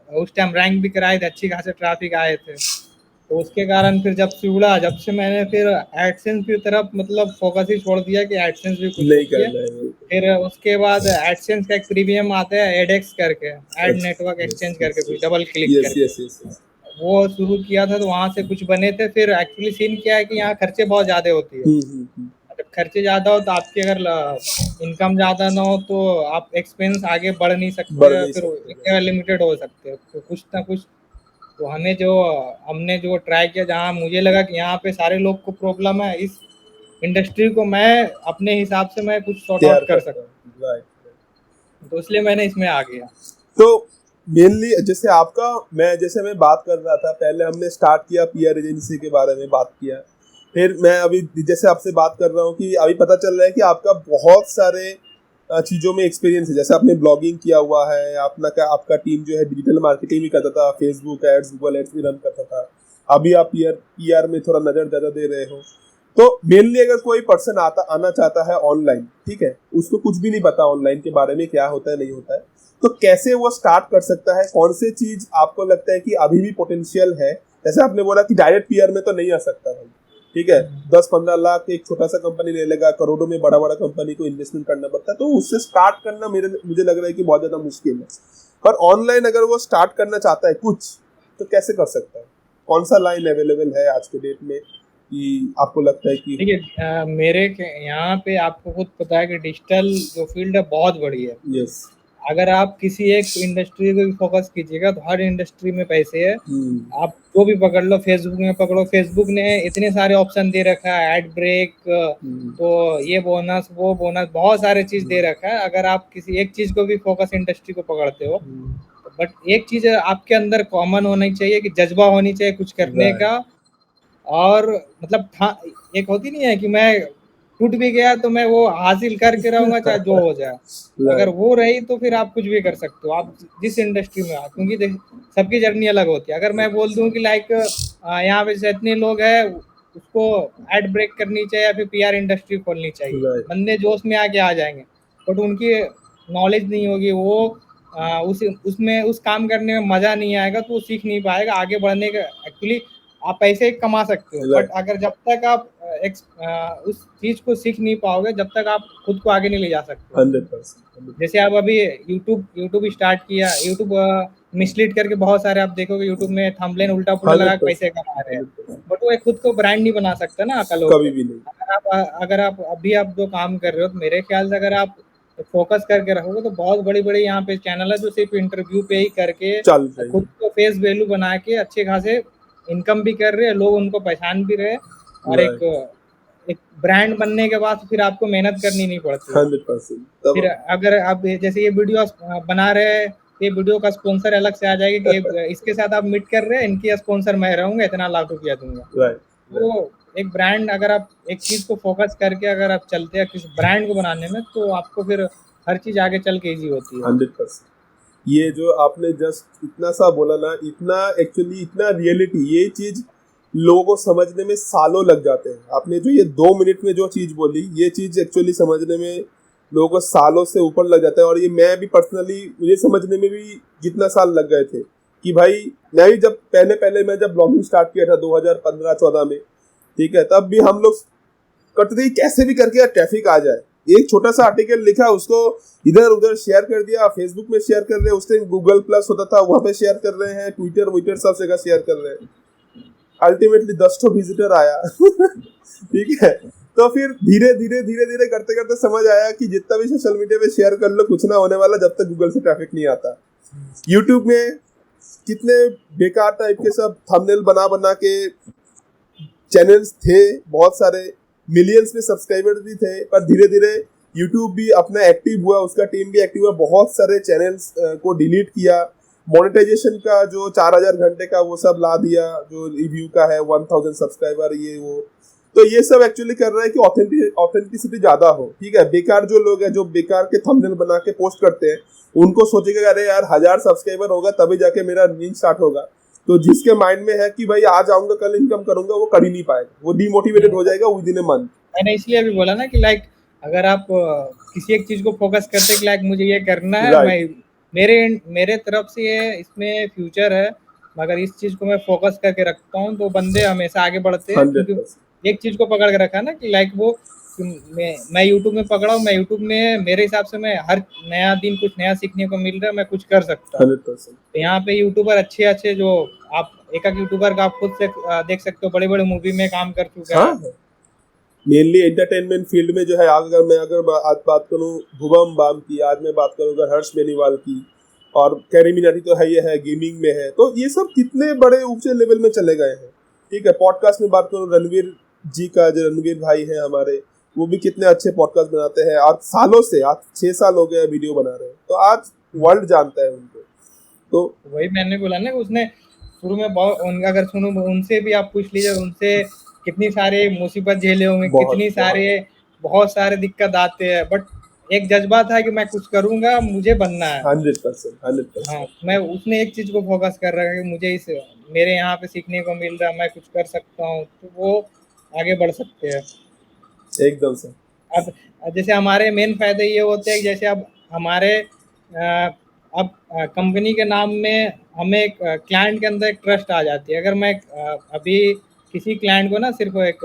उस टाइम रैंक भी कराए थे, अच्छी खासे ट्रैफिक आए थे। तो उसके कारण फिर जब से मैंने फिर एडसेंस की तरफ मतलब फोकस ही छोड़ दिया कि एडसेंस भी कुछ नहीं करना है। फिर उसके बाद एडसेंस का एक प्रीमियम आता है एडएक्स करके, एड नेटवर्क एक्सचेंज करके, कुछ डबल क्लिक करके, वो शुरू किया था। तो वहां से कुछ बने थे। फिर एक्चुअली सीन क्या है कि यहाँ खर्चे बहुत ज्यादा होती है। अगर खर्चे ज्यादा हो तो आपकी अगर इनकम ज्यादा ना हो तो आप एक्सपेंस आगे बढ़ नहीं सकते, फिर लिमिटेड हो सकते हो। तो कुछ ना कुछ, तो हमने जो ट्राई किया, जहाँ मुझे लगा कि यहाँ पे सारे लोग को प्रॉब्लम है, इस इंडस्ट्री को मैं अपने हिसाब से मैं कुछ सॉर्ट आउट कर सकता हूँ, तो इसलिए मैंने इसमें आ गया। तो मेनली जैसे मैं बात कर रहा था, पहले हमने स्टार्ट किया पीआर एजेंसी के बारे में बात किया, फिर मैं अभी जैसे आपसे बात कर रहा हूँ कि अभी पता चल रहा है कि आपका बहुत सारे चीज़ों में एक्सपीरियंस है। जैसे आपने ब्लॉगिंग किया हुआ है, आपका टीम जो है डिजिटल मार्केटिंग भी करता था, फेसबुक एड्स, गूगल एड्स भी रन करता था। अभी आप पीआर में थोड़ा नज़र ज़्यादा दे रहे हो। तो मेनली अगर कोई पर्सन आना चाहता है ऑनलाइन, ठीक है, उसको कुछ भी नहीं पता ऑनलाइन के बारे में, क्या होता है नहीं होता है, तो कैसे वो स्टार्ट कर सकता है? कौन से चीज आपको लगता है कि अभी भी पोटेंशियल है? जैसे आपने बोला कि डायरेक्ट पीआर में तो नहीं आ सकता भाई, ठीक है, 10-15 लाख एक छोटा सा कंपनी ले लेगा, करोड़ों में बड़ा बड़ा कंपनी को इन्वेस्टमेंट करना पड़ता है, तो उससे स्टार्ट करना मुझे लग रहा है कि बहुत ज्यादा मुश्किल है। पर ऑनलाइन अगर वो स्टार्ट करना चाहता है कुछ, तो कैसे कर सकता है? कौन सा लाइन अवेलेबल है आज के डेट में कि आपको लगता है कि? देखिए, मेरे यहाँ पे आपको खुद पता है कि डिजिटल जो फील्ड है बहुत बड़ी है। यस। अगर आप किसी एक इंडस्ट्री को भी फोकस कीजिएगा तो हर इंडस्ट्री में पैसे है। आप जो भी पकड़ लो, फेसबुक में पकड़ो, फेसबुक ने इतने सारे ऑप्शन दे रखा है, एड ब्रेक, तो ये बोनस वो बोनस, बहुत सारे चीज दे रखा है। अगर आप किसी एक चीज को भी फोकस इंडस्ट्री को पकड़ते हो, बट एक चीज आपके अंदर कॉमन होनी चाहिए कि जज्बा होनी चाहिए कुछ करने का। और मतलब एक होती नहीं है कि मैं टूट भी गया तो मैं वो हासिल करके रहूंगा चाहे जो हो जाए। अगर वो रही तो फिर आप कुछ भी कर सकते हो, आप जिस इंडस्ट्री में आप, क्योंकि सबकी जर्नी अलग होती है। अगर मैं बोल दूं कि लाइक यहाँ पे जितने लोग हैं उसको एड ब्रेक करनी चाहिए या फिर पीआर इंडस्ट्री खोलनी चाहिए, बंदे जोश में आके आ जाएंगे, बट उनकी नॉलेज नहीं होगी, वो उसमें उस काम करने में मजा नहीं आएगा, तो वो सीख नहीं पाएगा आगे बढ़ने का। एक्चुअली आप पैसे कमा सकते हो, बट अगर जब तक आप उस चीज को सीख नहीं पाओगे, जब तक आप खुद को आगे नहीं ले जा सकते। 100%। जैसे आप अभी यूट्यूब स्टार्ट किया, यूट्यूब मिसलीड करके बहुत सारे आप देखोगे यूट्यूब में थंबनेल उल्टा पुल्टा लगा के पैसे कमा रहे हैं, बट वो खुद को ब्रांड नहीं बना सकता ना अकल हो। कभी भी नहीं। अगर आप अभी आप जो काम कर रहे हो, तो मेरे ख्याल से अगर आप फोकस करके रखोगे तो बहुत बड़ी बड़ी यहाँ पे चैनल है जो सिर्फ इंटरव्यू पे ही करके खुद को फेस वैल्यू बना के अच्छे खासे इनकम भी कर रहे हैं, लोग उनको पहचान भी रहे, और एक ब्रांड बनने के बाद फिर आपको मेहनत करनी नहीं पड़ती। 100%। फिर अगर आप जैसे ये वीडियो बना रहे हैं, ये वीडियो का स्पॉन्सर अलग से आ जाएगा कि इसके साथ आप मीट कर रहे हैं, इनकी स्पॉन्सर मैं रहूंगा, इतना लाख रुपया दूंगा। तो एक ब्रांड, अगर आप एक चीज को फोकस करके अगर आप चलते हैं किसी ब्रांड को बनाने में, तो आपको फिर हर चीज आगे चल के इजी होती है। 100%। ये जो आपने जस्ट इतना सा बोला ना, इतना एक्चुअली इतना रियलिटी, ये चीज लोगों को समझने में सालों लग जाते हैं। आपने जो ये 2 मिनट में जो चीज बोली, ये चीज एक्चुअली समझने में लोगों को सालों से ऊपर लग जाता है। और ये मैं भी पर्सनली, मुझे समझने में भी जितना साल लग गए थे कि भाई, मैं भी जब मैं जब ब्लॉगिंग स्टार्ट किया था 2015-14 में, ठीक है, तब भी हम लोग करते थे कैसे भी करके ट्रैफिक आ जाए, एक छोटा सा आर्टिकल लिखा, उसको इधर उधर शेयर कर दिया, फेसबुक में शेयर कर रहे हैं, उस टाइम गूगल प्लस होता था वहां पे शेयर कर रहे हैं, ट्विटर सब जगह शेयर कर रहे हैं, अल्टीमेटली 10 विजिटर आया ठीक है। तो फिर धीरे धीरे करते करते समझ आया कि जितना भी सोशल मीडिया पे शेयर कर लो कुछ ना होने वाला, जब तक गूगल से ट्रैफिक नहीं आता। यूट्यूब में कितने बेकार टाइप के सब थंबनेल बना के चैनल्स थे, बहुत सारे मिलियंस में सब्सक्राइबर्स भी थे, पर धीरे धीरे यूट्यूब भी अपना एक्टिव हुआ, उसका टीम भी एक्टिव हुआ, बहुत सारे चैनल्स को डिलीट किया, मोनेटाइजेशन का जो 4000 घंटे का वो सब ला दिया, जो रिव्यू का है 1000 सब्सक्राइबर ये वो। तो ये सब एक्चुअली कर रहा है कि ऑथेंटिसिटी ज्यादा हो, ठीक है। बेकार जो लोग हैं जो बेकार के थंबनेल बना के पोस्ट करते हैं, उनको सोचेगा अरे यार 1000 सब्सक्राइबर होगा तभी जाके मेरा रीच स्टार्ट होगा, तो जिसके माइंड में है कि भाई आज आऊंगा कल इनकम करूंगा, वो कर ही नहीं पाएगा, वो डिमोटिवेटेड हो जाएगा विद इन अ मंथ। मैंने इसलिए अभी बोला ना कि लाइक अगर आप किसी एक चीज को फोकस करते कि लाइक मुझे ये करना है, मैं मेरे तरफ से ये इसमें फ्यूचर है, मगर इस चीज को मैं फोकस करके रखता हूँ, तो बंदे हमेशा आगे बढ़ते हैं। क्योंकि एक चीज को पकड़ के रखा ना कि लाइक वो मैं यूट्यूब में पकड़ा हूँ, मैं यूट्यूब में मेरे हिसाब से मैं हर नया दिन कुछ नया सीखने को मिल रहा है, मैं कुछ कर सकता हूँ। तो यहाँ पे यूट्यूबर अच्छे जो आप एक यूट्यूबर का आप खुद से देख सकते हो, बड़े बड़े मूवी में काम कर चुके हैं। मेनली एंटरटेनमेंट फील्ड में जो है, अगर आज बात करूं भुवम बाम की, आज मैं बात करूं अगर हर्ष बेनीवाल की, और कैरी मिनाटी तो है, ये है गेमिंग में है, तो ये सब कितने बड़े ऊंचे लेवल में चले गए हैं, ठीक है। पॉडकास्ट में बात करूं रणवीर जी का, जो रणवीर भाई हैं हमारे, वो भी कितने अच्छे पॉडकास्ट बनाते हैं, आज सालों से, आज 6 साल हो गए वीडियो बना रहे हैं, तो आज वर्ल्ड जानता है उनको। तो वही मैंने बोला ना, उसने शुरू में बहुत, अगर सुनो उनसे भी आप पूछ लीजिए, उनसे कितनी सारे मुसीबत झेले होंगे, कितनी सारे बहुत सारे दिक्कत आते हैं, बट एक जज्बा था कि मैं कुछ करूंगा, मुझे बनना है। 100%। हाँ, मैं उसने एक चीज को फोकस कर रहा है कि मुझे मेरे यहाँ पे सीखने को मिल रहा है, मैं कुछ कर सकता हूँ, तो वो आगे बढ़ सकते हैं। एकदम सर। अब जैसे हमारे मेन फायदे ये होते हैं कि जैसे अब हमारे अब कंपनी के नाम में हमें एक क्लाइंट के अंदर एक ट्रस्ट आ जाती है। अगर मैं अभी किसी क्लाइंट को ना सिर्फ एक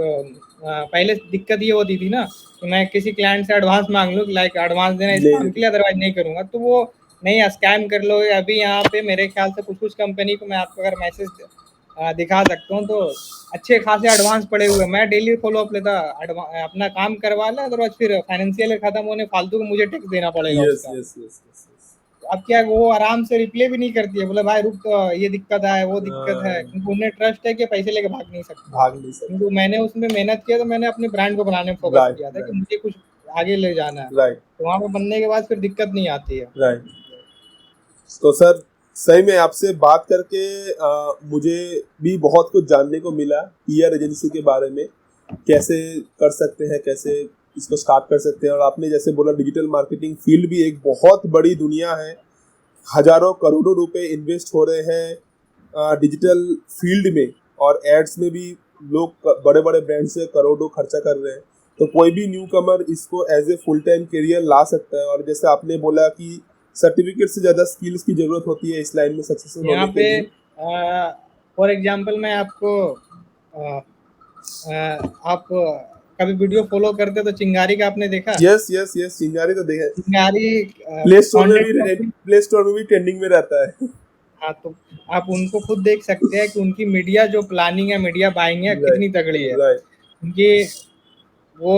पहले दिक्कत ये होती थी ना कि मैं किसी क्लाइंट से एडवांस मांग लूँ, लाइक एडवांस देना इस काम के लिए, अदरवाइज नहीं करूँगा, तो वो नहीं स्कैम कर लोगे। अभी यहाँ पे मेरे ख्याल से कुछ कुछ कंपनी को मैं आपको अगर मैसेज दिखा सकता हूँ तो अच्छे खासे एडवांस पड़े हुए। मैं डेली फॉलो अप लेता, अपना काम करवा लें, अदरवाइज फिर फाइनेंशियल खत्म होने फालतू को मुझे टैक्स देना पड़ेगा यस उसका। Yes yes yes. अब क्या है, वो आराम से रिप्लाई भी नहीं करती है, बोले भाई रुक तो ये दिक्कत है वो दिक्कत है, क्योंकि उन्हें ट्रस्ट है कि पैसे लेके भाग नहीं सकते। क्योंकि मैंने उसमें मेहनत किया, तो मैंने अपने ब्रांड को बनाने में फोकस किया था कि मुझे कुछ आगे ले जाना है, तो वहाँ पे बनने के बाद फिर दिक्कत नहीं आती है। राइट। तो सर सही में आपसे बात करके मुझे भी बहुत कुछ जानने को मिला पीआर एजेंसी के बारे में, कैसे कर सकते हैं, कैसे इसको स्टार्ट कर सकते हैं। और आपने जैसे बोला डिजिटल मार्केटिंग फील्ड भी एक बहुत बड़ी दुनिया है, हजारों करोड़ों रुपए इन्वेस्ट हो रहे हैं डिजिटल फील्ड में, और एड्स में भी लोग बड़े बड़े ब्रांड से करोड़ों खर्चा कर रहे हैं। तो कोई भी न्यू कमर इसको as a full time career ला सकता है। और जैसे आपने बोला कि सर्टिफिकेट से ज्यादा स्किल्स की जरूरत होती है इस लाइन में सक्सेसफुल होने के लिए। फॉर एग्जांपल मैं आपको आप कभी वीडियो फॉलो करते तो चिंगारी का आपने देखा? यस यस यस, चिंगारी तो देखा। चिंगारी प्ले स्टोर में भी ट्रेंडिंग में रहता है। हाँ, तो आप उनको खुद देख सकते हैं कि उनकी मीडिया जो प्लानिंग है, मीडिया बाइंग है, कितनी तगड़ी है। उनकी वो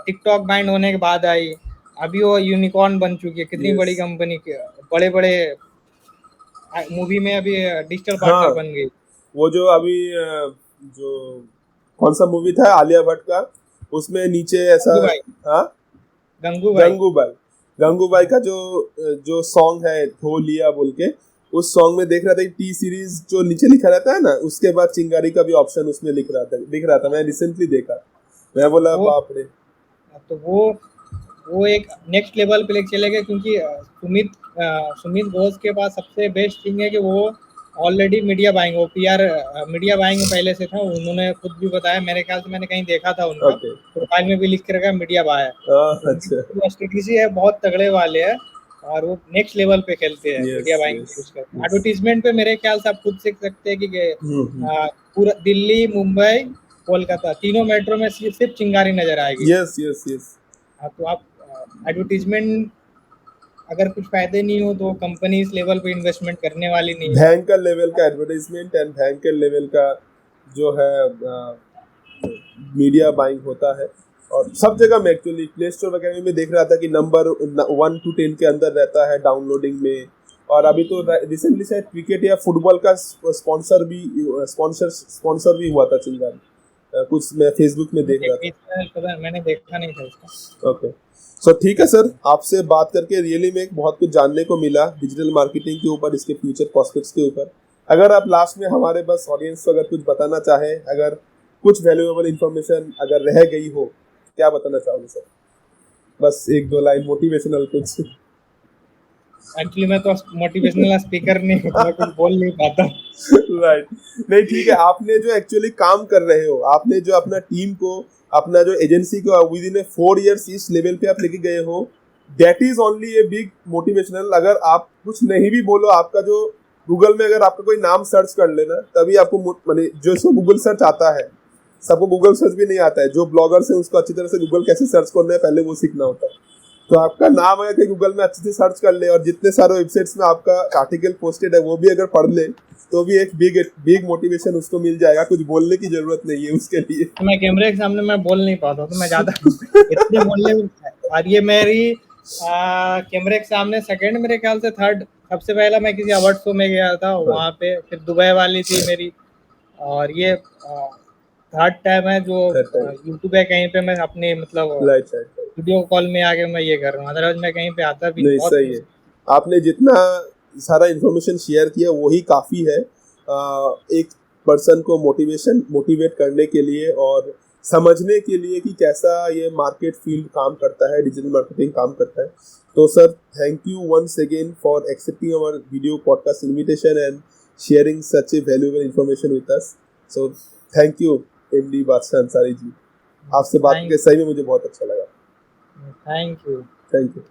टिकटॉक बैन होने के बाद आई, अभी वो यूनिकॉर्न बन चुकी है, कितनी बड़ी कंपनी के बड़े बड़े मूवी में अभी डिजिटल पार्टनर बन गई। वो जो अभी जो कौन सा मूवी था आलिया भट्ट का, उसमें नीचे ऐसा गंगूबाई का जो सॉन्ग है धो लिया बोल के, उस सॉन्ग में देख रहा था कि टी सीरीज जो नीचे लिखा रहता है ना, उसके बाद चिंगारी का भी ऑप्शन उसमें दिख रहा था। मैं रिसेंटली देखा, मैं बोला बाप रे। तो वो एक नेक्स्ट लेवल पे लेके चले गए, क्योंकि सुमित घोष के पास सबसे बेस्ट थिंग है कि वो ऑलरेडी मीडिया बाइंग, वो पीआर मीडिया बाइंग पहले से था। उन्होंने खुद भी बताया, मेरे ख्याल से मैंने कहीं देखा था उनका प्रोफाइल में भी लिख के रखा मीडिया बाय। अच्छा, स्ट्रेटेजी है बहुत तगड़े वाले है, और वो नेक्स्ट लेवल पे खेलते हैं मीडिया बाइंग यूज करते हैं। एडवर्टीजमेंट पे मेरे ख्याल से आप खुद सीख सकते हैं कि पूरा दिल्ली, मुंबई, कोलकाता तीनों मेट्रो में सिर्फ चिंगारी नजर आएगी। Yes yes yes. तो आप एडवर्टीजमेंट अगर कुछ फायदे नहीं हो तो कंपनी इस लेवल पे इन्वेस्टमेंट करने वाली नहीं है। भयंकर लेवल का एडवर्टाइजमेंट एंड भयंकर लेवल का जो है मीडिया बाइंग होता है। और सब जगह में एक्चुअली प्ले स्टोर वगैरह में देख रहा था कि नंबर 1 to 10 के अंदर रहता है डाउनलोडिंग में। और अभी तो रिसेंटली शायद क्रिकेट या फुटबॉल का स्पॉन्सर भी हुआ था चिंगारी, कुछ मैं फेसबुक में देख रहा था। मैंने देखा नहीं था उसका। ओके, सो ठीक है सर, आपसे बात करके रियली में बहुत कुछ जानने को मिला डिजिटल मार्केटिंग के ऊपर, इसके फ्यूचर प्रोस्पेक्ट्स के ऊपर। अगर आप लास्ट में हमारे बस ऑडियंस को अगर कुछ बताना चाहे, अगर कुछ वैल्यूएबल इंफॉर्मेशन अगर रह गई हो, क्या बताना चाहोगे सर? बस 1-2 लाइन मोटिवेशनल कुछ। एक्चुअली मैं तो मोटिवेशनल स्पीकर नहीं हूँ, मैं कुछ बोल नहीं पाता। राइट, नहीं ठीक है। आपने जो एक्चुअली काम कर रहे हो, आपने जो अपना टीम को, अपना जो एजेंसी को विद इन 4 years इस लेवल पे आप लेके गए हो, that is only a big motivational. अगर आप कुछ नहीं भी बोलो, आपका जो गूगल में अगर आपका कोई नाम सर्च कर लेना, तभी आपको माने जो इसको गूगल सर्च आता है, सबको गूगल सर्च भी नहीं आता है। जो ब्लॉगर्स है उसको अच्छी तरह से गूगल कैसे सर्च करना है पहले वो सीखना होता है। तो आपका नाम है कि गूगल में अच्छे से सर्च कर ले, और जितने सारे वेबसाइट्स में आपका आर्टिकल पोस्टेड है वो भी अगर पढ़ ले, तो भी एक बिग मोटिवेशन उसको मिल जाएगा। कुछ बोलने की जरूरत नहीं है उसके लिए। मैं कैमरे के सामने मैं बोल नहीं पाता, तो मैं ज्यादा इतने बोलने में, और ये मेरी कैमरे के सामने सेकंड, मेरे ख्याल से थर्ड, सबसे पहला मैं किसी अवार्ड शो में गया था वहाँ पे, फिर दुबई वाली थी मेरी, और ये थर्ड टाइम है जो यूट्यूब है कहीं पे मैं अपने मतलब वीडियो कॉल में आके मैं ये कर रहा हूँ, अदरवाइज मैं कहीं पे आता भी नहीं। सही है, आपने जितना सारा इन्फॉर्मेशन शेयर किया वही काफ़ी है एक पर्सन को मोटिवेट करने के लिए, और समझने के लिए कि कैसा ये मार्केट फील्ड काम करता है, डिजिटल मार्केटिंग काम करता है। तो sir thank you once again for accepting our video podcast invitation and sharing such a valuable information with us. So thank you MD Badshah Ansari जी, आपसे बात थैंक करके सही में मुझे बहुत अच्छा लगा। Thank you. Thank you.